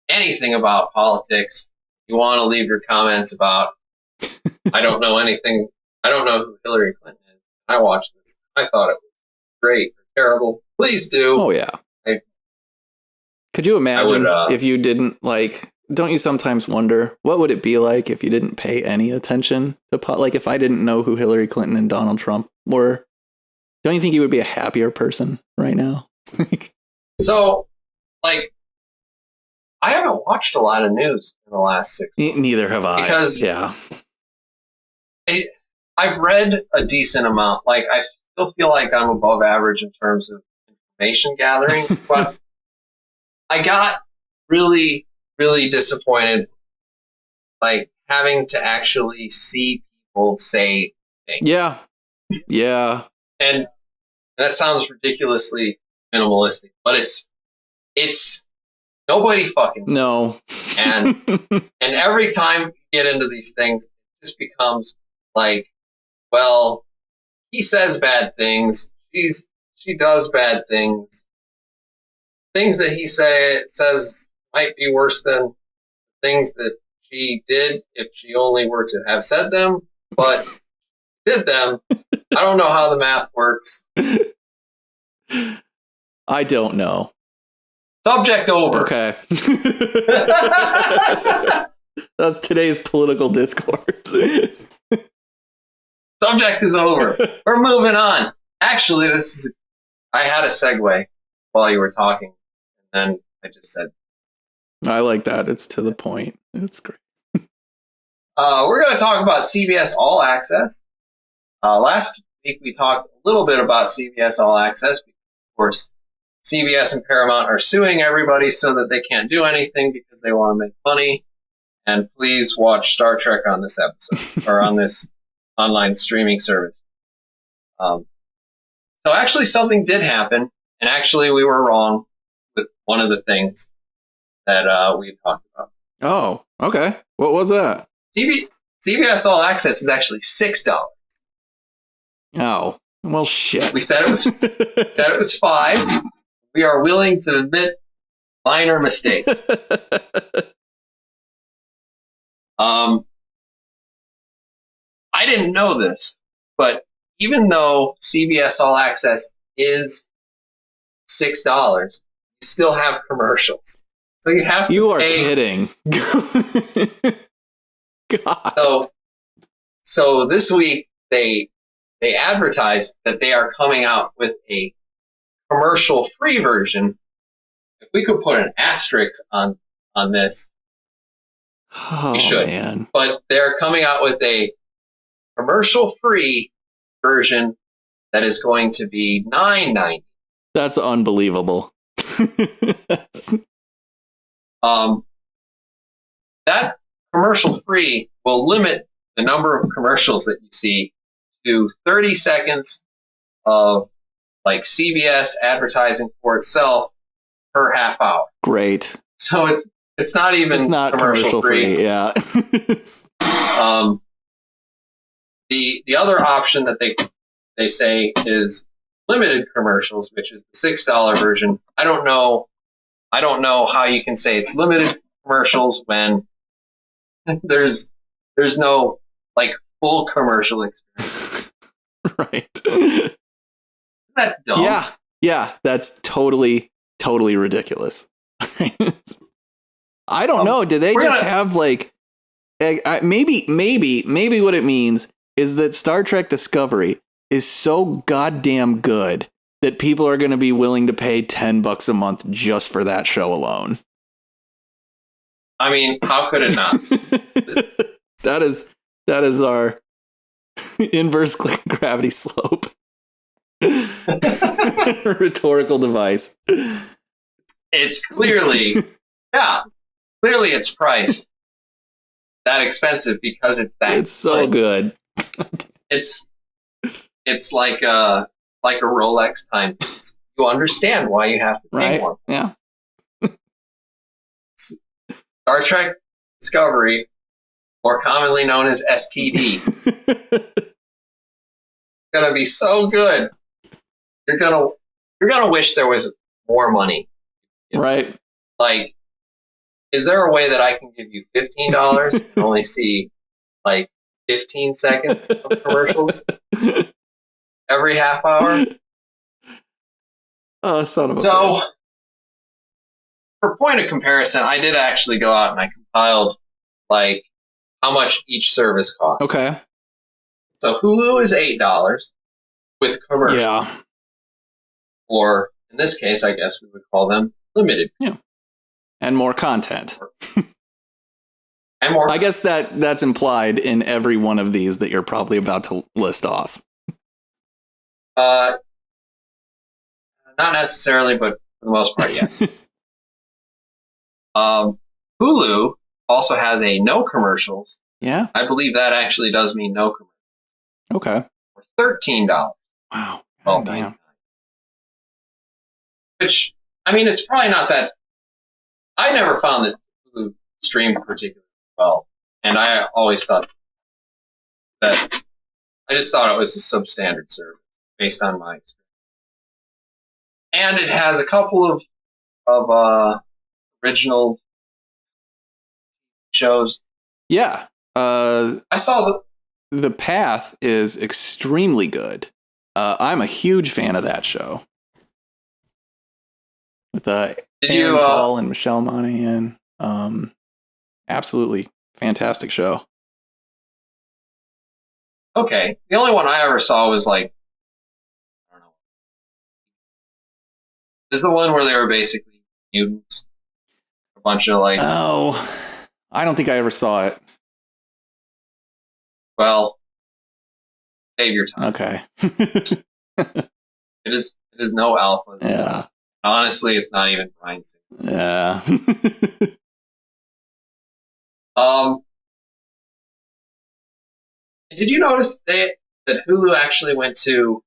anything about politics. You want to leave your comments about, I don't know anything. I don't know who Hillary Clinton is. I watched this. I thought it was great or terrible. Please do. Oh, yeah. Could you imagine if you didn't, like, don't you sometimes wonder, what would it be like if you didn't pay any attention to, like, if I didn't know who Hillary Clinton and Donald Trump were? Don't you think you would be a happier person right now? So, like, I haven't watched a lot of news in the last 6 months. Neither have I. Because I've read a decent amount. Like, I still feel like I'm above average in terms of information gathering, but I got really, really disappointed, like, having to actually see people say things. Yeah. Yeah. And that sounds ridiculously minimalistic, but it's nobody fucking no. And every time you get into these things, it just becomes like, well, he says bad things, she does bad things. Things that he says might be worse than things that she did if she only were to have said them, but did them. I don't know how the math works. I don't know. Subject over. Okay. That's today's political discourse. Subject is over. We're moving on. Actually, I had a segue while you were talking, and then I just said. I like that. It's to the point. It's great. We're going to talk about CBS All Access. Last week we talked a little bit about CBS All Access. Of course, CBS and Paramount are suing everybody so that they can't do anything because they want to make money. And please watch Star Trek on this episode or on this online streaming service. So actually something did happen, and actually we were wrong with one of the things that we talked about. Oh, okay. What was that? CBS All Access is actually $6. Oh, well, shit. We said it was $5. We are willing to admit minor mistakes. I didn't know this, but even though CBS All Access is $6, you still have commercials. So you have to You are pay. kidding. God. So this week they advertised that they are coming out with a commercial-free version. If we could put an asterisk on this, we should. Man. But they're coming out with a commercial-free version that is going to be $9.90. That's unbelievable. That commercial-free will limit the number of commercials that you see to 30 seconds of like CBS advertising for itself per half hour. Great. So it's not even commercial free. Yeah. The other option that they say is limited commercials, which is the $6 version. I don't know how you can say it's limited commercials when there's no like full commercial experience. Right. Isn't that dumb? Yeah, that's totally ridiculous. I don't know. Do they just have like maybe what it means is that Star Trek Discovery is so goddamn good that people are going to be willing to pay $10 a month just for that show alone. I mean, how could it not? That is our inverse gravity slope. Rhetorical device. It's clearly it's priced that expensive because it's that. It's so good. It's like a Rolex timepiece. You understand why you have to pay more. Yeah. Star Trek Discovery, more commonly known as STD, it's gonna be so good. You're gonna wish there was more money. Right. Like, is there a way that I can give you $15 and only see like 15 seconds of commercials every half hour? Oh, son of a So, bitch. for point of comparison, I did actually go out and I compiled like how much each service costs. Okay. So Hulu is $8 with commercials. Yeah. Or in this case, I guess we would call them limited. Yeah. And more content. And more. I guess that's implied in every one of these that you're probably about to list off. Not necessarily, but for the most part, yes. Hulu also has a no commercials. Yeah. I believe that actually does mean no commercials. Okay. For $13. Wow. Oh, damn. Which, I mean, it's probably not that. I never found that Hulu streamed particularly well, and I always thought that. I just thought it was a substandard service based on my experience. And it has a couple of original shows. Yeah. I saw The Path is extremely good. I'm a huge fan of that show. With Aaron Paul and Michelle Monaghan. Absolutely fantastic show. Okay. The only one I ever saw was like, I don't know. This is the one where they were basically mutants. A bunch of like. Oh, I don't think I ever saw it. Well, save your time. Okay. It is no alpha. Yeah. Honestly, it's not even Bryan Singer. Yeah. Did you notice that Hulu actually went to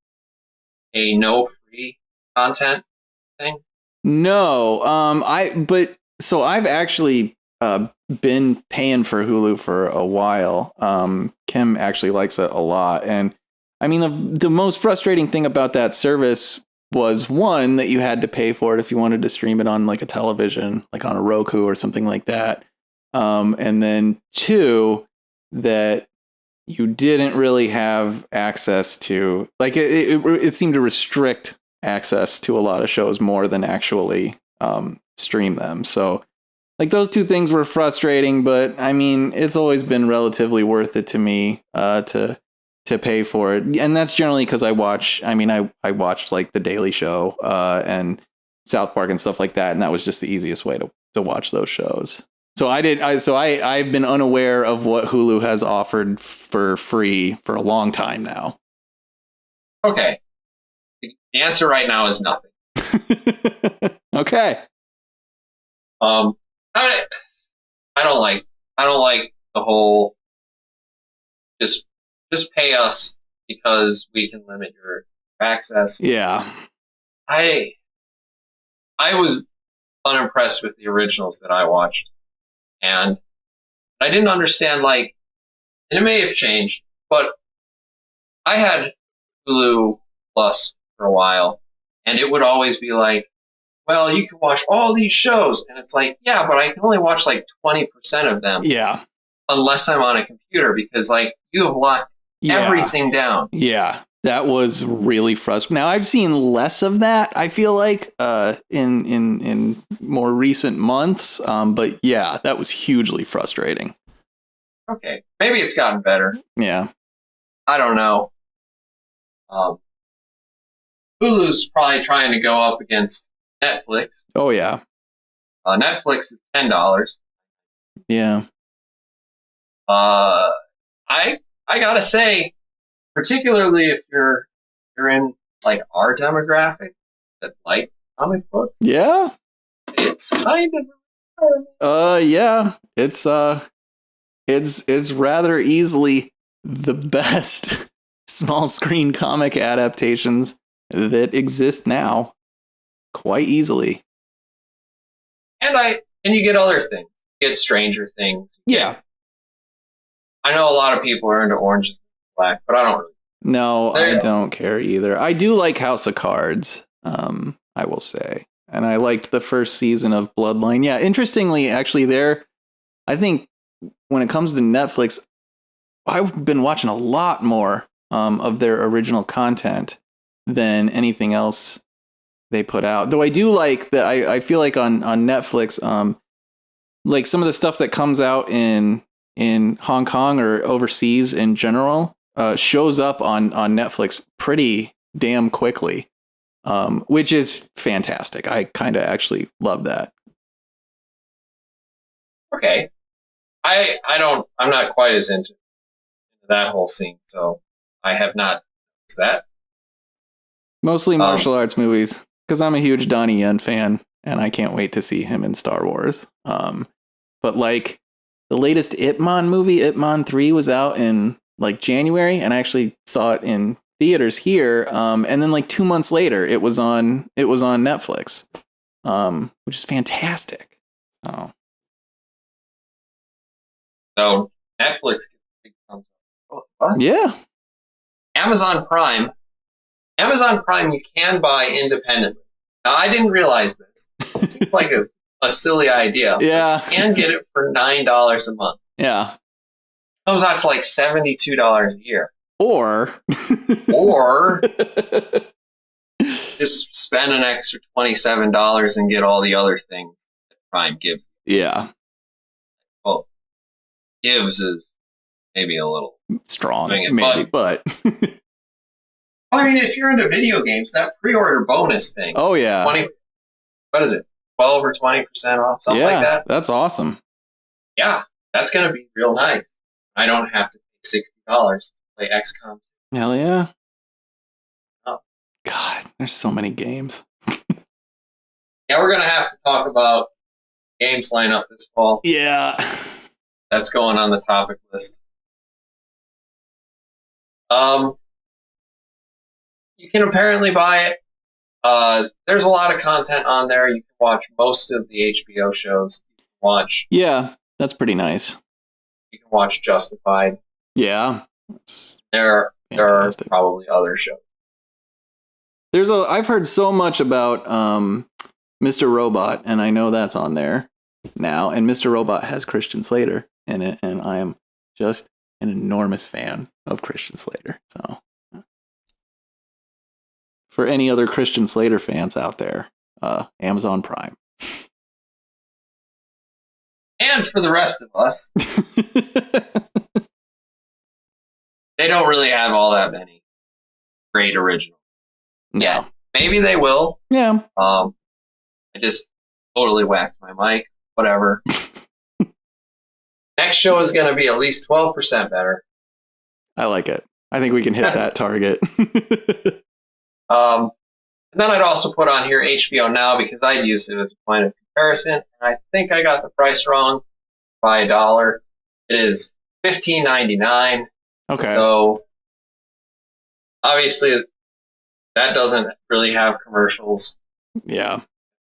a no free content thing? No. I've actually been paying for Hulu for a while. Kim actually likes it a lot, and I mean the most frustrating thing about that service was, one, that you had to pay for it if you wanted to stream it on like a television, like on a Roku or something like that. And then two, that you didn't really have access to, like, it seemed to restrict access to a lot of shows more than actually stream them. So like those two things were frustrating, but I mean, it's always been relatively worth it to me to pay for it. And that's generally because I watched like The Daily Show and South Park and stuff like that, and that was just the easiest way to watch those shows. So I've been unaware of what Hulu has offered for free for a long time now. Okay. The answer right now is nothing. Okay. I don't like the whole just pay us because we can limit your access. Yeah. I was unimpressed with the originals that I watched, and I didn't understand, like, and it may have changed, but I had Hulu Plus for a while, and it would always be like, well, you can watch all these shows, and it's like, yeah, but I can only watch like 20% of them. Yeah. Unless I'm on a computer, because like you have locked everything down. Yeah. That was really frustrating. Now I've seen less of that, I feel like, in more recent months. But yeah, that was hugely frustrating. Okay, maybe it's gotten better. Yeah, I don't know. Hulu's probably trying to go up against Netflix. Oh yeah. Netflix is $10. Yeah. I gotta say, particularly if you're in like our demographic that like comic books. Yeah. It's kind of yeah. It's rather easily the best small screen comic adaptations that exist now, quite easily. And you get other things. You get Stranger Things. Yeah. I know a lot of people are into Orange is the New Black, but I don't really. No, I don't care either. I do like House of Cards, I will say. And I liked the first season of Bloodline. Yeah, interestingly, actually, I think when it comes to Netflix, I've been watching a lot more of their original content than anything else they put out. Though I do like that. I feel like on Netflix, like some of the stuff that comes out in Hong Kong or overseas in general shows up on Netflix pretty damn quickly, which is fantastic. I kind of actually love that. Okay. I'm not quite as into that whole scene, so I have not noticed that. Mostly martial arts movies, because I'm a huge Donnie Yen fan, and I can't wait to see him in Star Wars. But like the latest Ip Man movie, Ip Man 3, was out in like January, and I actually saw it in theaters here. And then like 2 months later, it was on Netflix, which is fantastic. So Netflix gets a big thumbs up. Oh, yeah. Amazon Prime, you can buy independently. Now, I didn't realize this. It seems like a silly idea. Yeah. You can get it for $9 a month. Yeah. Comes out to like $72 a year. Or just spend an extra $27 and get all the other things that Prime gives. Yeah. Well, gives is maybe a little strong, maybe, but I mean, if you're into video games, that pre-order bonus thing. Oh yeah. What is it? 12 or 20% off, something like that. That's awesome. Yeah, that's gonna be real nice. I don't have to pay $60 to play XCOM. Hell yeah. Oh. God, there's so many games. Yeah, we're going to have to talk about games lineup this fall. Yeah. That's going on the topic list. You can apparently buy it. There's a lot of content on there. You can watch most of the HBO shows. Yeah, that's pretty nice. You can watch Justified. Yeah. There are probably other shows. I've heard so much about Mr. Robot, and I know that's on there now. And Mr. Robot has Christian Slater in it, and I am just an enormous fan of Christian Slater. So, for any other Christian Slater fans out there, Amazon Prime. And for the rest of us, they don't really have all that many great originals. No. Yeah, maybe they will. Yeah. I just totally whacked my mic. Whatever. Next show is going to be at least 12% better. I like it. I think we can hit that target. And then I'd also put on here HBO Now because I used it as a point of comparison. And I think I got the price wrong by $1. It is $15.99. Okay. So obviously that doesn't really have commercials. Yeah.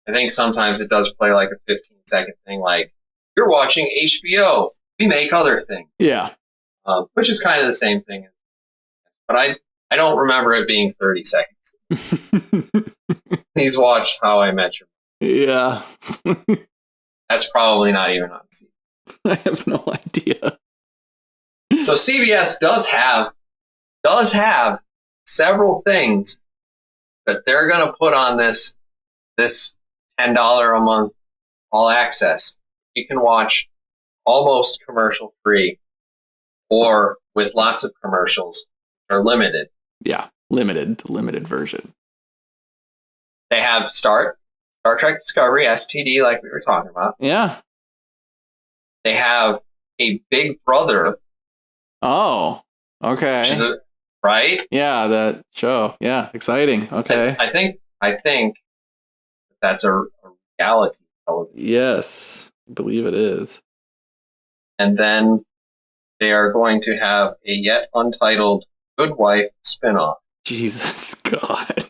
I think sometimes it does play like a 15-second thing, like you're watching HBO. We make other things. Yeah. Which is kind of the same thing. But I don't remember it being 30 seconds. Please watch How I Met Your Mother. Yeah. That's probably not even on CBS. I have no idea. So CBS does have several things that they're going to put on this $10 a month All Access. You can watch almost commercial free or with lots of commercials or limited. Yeah, the limited version. They have Star Trek Discovery, STD, like we were talking about. Yeah. They have a Big Brother. Oh, okay. Right? Yeah, that show. Yeah, exciting. Okay. I think that's a reality television. Yes, I believe it is. And then they are going to have a yet untitled Good Wife spinoff. Jesus God.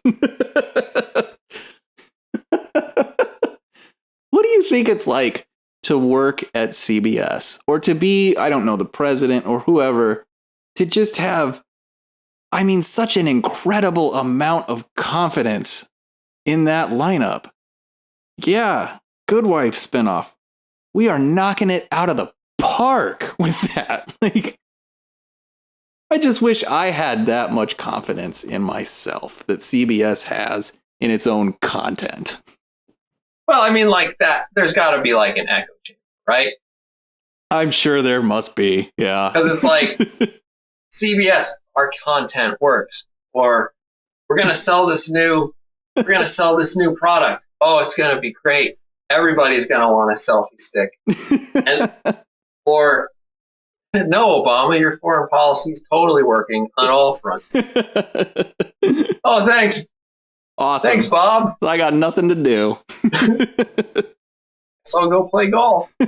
What do you think it's like to work at CBS or to be, I don't know, the president or whoever, to just have, I mean, such an incredible amount of confidence in that lineup? Yeah, Good Wife spinoff. We are knocking it out of the park with that. Like, I just wish I had that much confidence in myself that CBS has in its own content. Well, I mean, like that, there's got to be like an echo chamber, right? I'm sure there must be, yeah. Because it's like, CBS, our content works. Or we're going to sell this new product. Oh, it's going to be great. Everybody's going to want a selfie stick. Or, no, Obama, your foreign policy is totally working on all fronts. Oh, thanks. Awesome. Thanks, Bob. I got nothing to do. So I'll go play golf. So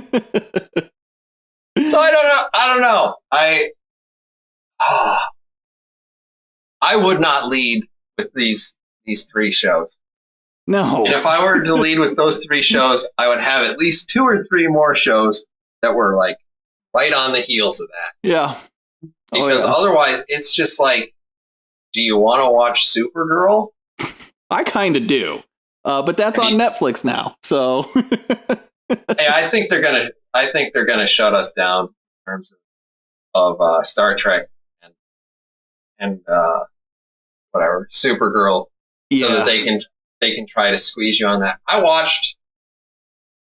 I don't know. I would not lead with these three shows. No. And if I were to lead with those three shows, I would have at least 2 or 3 more shows that were like right on the heels of that. Yeah. Because otherwise, it's just like, do you want to watch Supergirl? I kind of do, but that's on Netflix now. So, hey, I think they're gonna shut us down in terms of Star Trek and whatever Supergirl, so that they can try to squeeze you on that.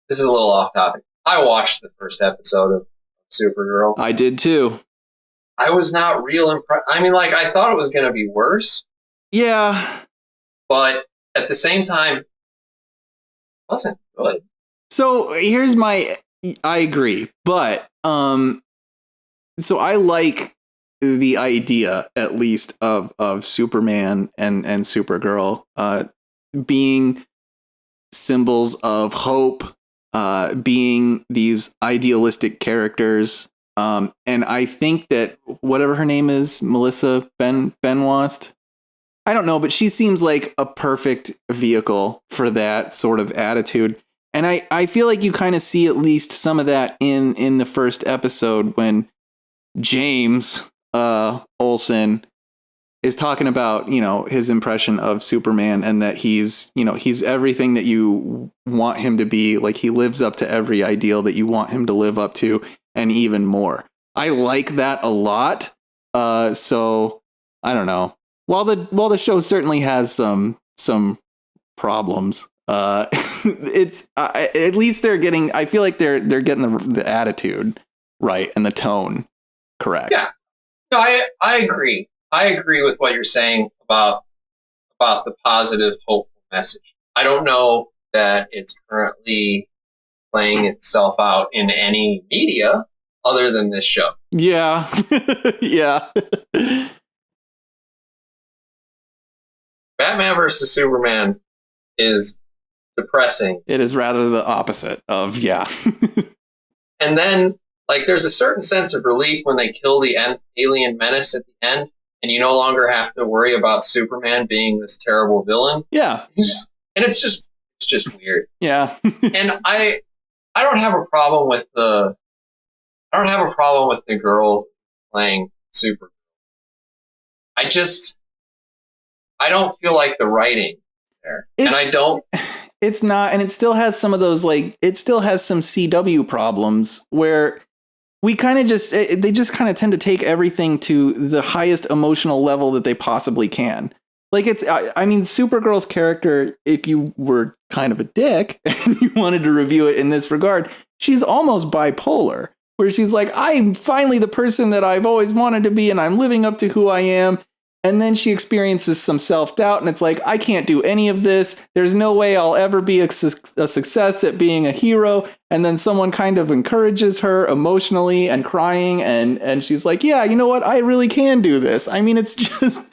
This is a little off topic. I watched the first episode of Supergirl. I did too. I was not real impressed. I mean, like, I thought it was going to be worse. Yeah. But at the same time, it wasn't good. So here's I agree. But, so I like the idea, at least, of Superman and Supergirl, being symbols of hope, being these idealistic characters. And I think that whatever her name is, Melissa Benoist, I don't know, but she seems like a perfect vehicle for that sort of attitude. And I feel like you kind of see at least some of that in the first episode when James Olsen is talking about, his impression of Superman and that he's everything that you want him to be. Like, he lives up to every ideal that you want him to live up to and even more. I like that a lot. So I don't know. While the show certainly has some problems, it's at least they're getting. I feel like they're getting the attitude right and the tone correct. Yeah, no, I agree. I agree with what you're saying about the positive, hopeful message. I don't know that it's currently playing itself out in any media other than this show. Yeah, yeah. Batman versus Superman is depressing. It is rather the opposite of, yeah. And then, like, there's a certain sense of relief when they kill the alien menace at the end, and you no longer have to worry about Superman being this terrible villain. Yeah. And it's just weird. Yeah. And I don't have a problem with the girl playing Supergirl. I don't feel like the writing there. It's not, and it still has some of those, it still has some CW problems where they just kind of tend to take everything to the highest emotional level that they possibly can. Like, Supergirl's character, if you were kind of a dick and you wanted to review it in this regard, she's almost bipolar, where she's like, I'm finally the person that I've always wanted to be, and I'm living up to who I am. And then she experiences some self-doubt, and it's like, I can't do any of this. There's no way I'll ever be a success at being a hero. And then someone kind of encourages her emotionally and crying, and she's like, yeah, you know what? I really can do this. I mean, it's just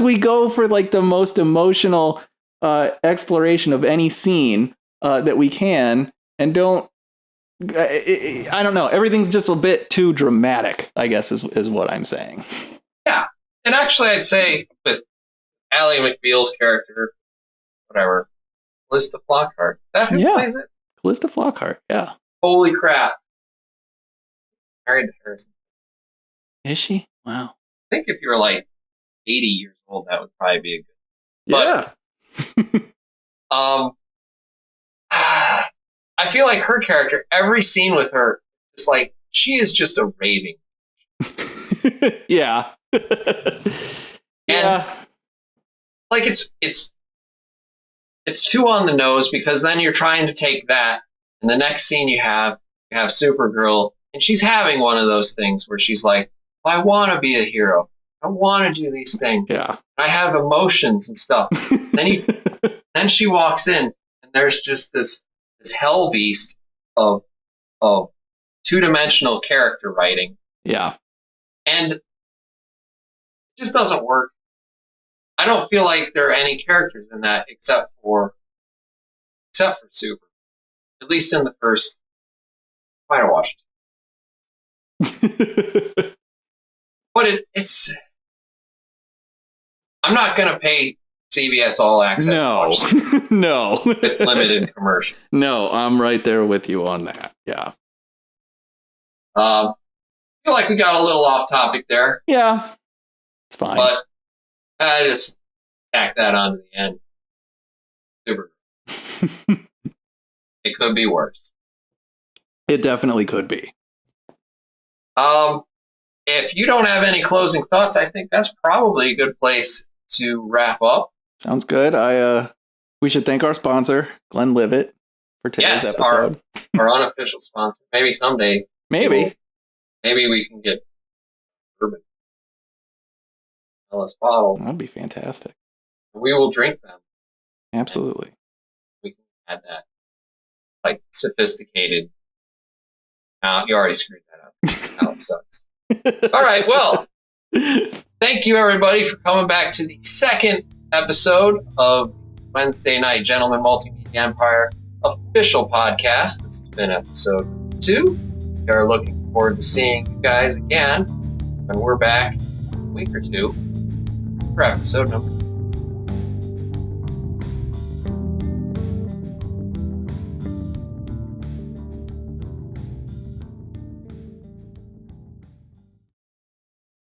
we go for like the most emotional exploration of any scene that we can, and don't. I don't know. Everything's just a bit too dramatic, I guess, is what I'm saying. Yeah. And actually, I'd say with Ally McBeal's character, whatever, Callista Flockhart. Is that who plays it? Callista Flockhart, yeah. Holy crap. Married to Harrison. Is she? Wow. I think if you were like 80 years old, that would probably be a good. Yeah. I feel like her character, every scene with her, is like, she is just a raving. Yeah. And like it's too on the nose, because then you're trying to take that, and the next scene you have Supergirl, and she's having one of those things where she's like, well, I want to be a hero. I want to do these things. Yeah. I have emotions and stuff. Then she walks in, and there's just this hell beast of two-dimensional character writing. Yeah. And it just doesn't work. I don't feel like there are any characters in that except for Super. At least in the first. Might have watched. But it's. I'm not going to pay CBS All Access. No. No. With limited commercial. No, I'm right there with you on that. Yeah. I feel like we got a little off topic there. Yeah. It's fine. But I just tack that on to the end. Super. It could be worse. It definitely could be. If you don't have any closing thoughts, I think that's probably a good place to wrap up. Sounds good. We should thank our sponsor, Glenlivet, for today's episode. Our unofficial sponsor. Maybe someday. Maybe we can get bourbon. Ellis bottles. That'd be fantastic. We will drink them. Absolutely. We can add that, like, sophisticated. You already screwed that up. Now it sucks. All right. Well, thank you everybody for coming back to the second episode of Wednesday night Gentleman Multimedia Empire official podcast. This has been episode 2. We are looking forward to seeing you guys again when we're back in a week or two for episode number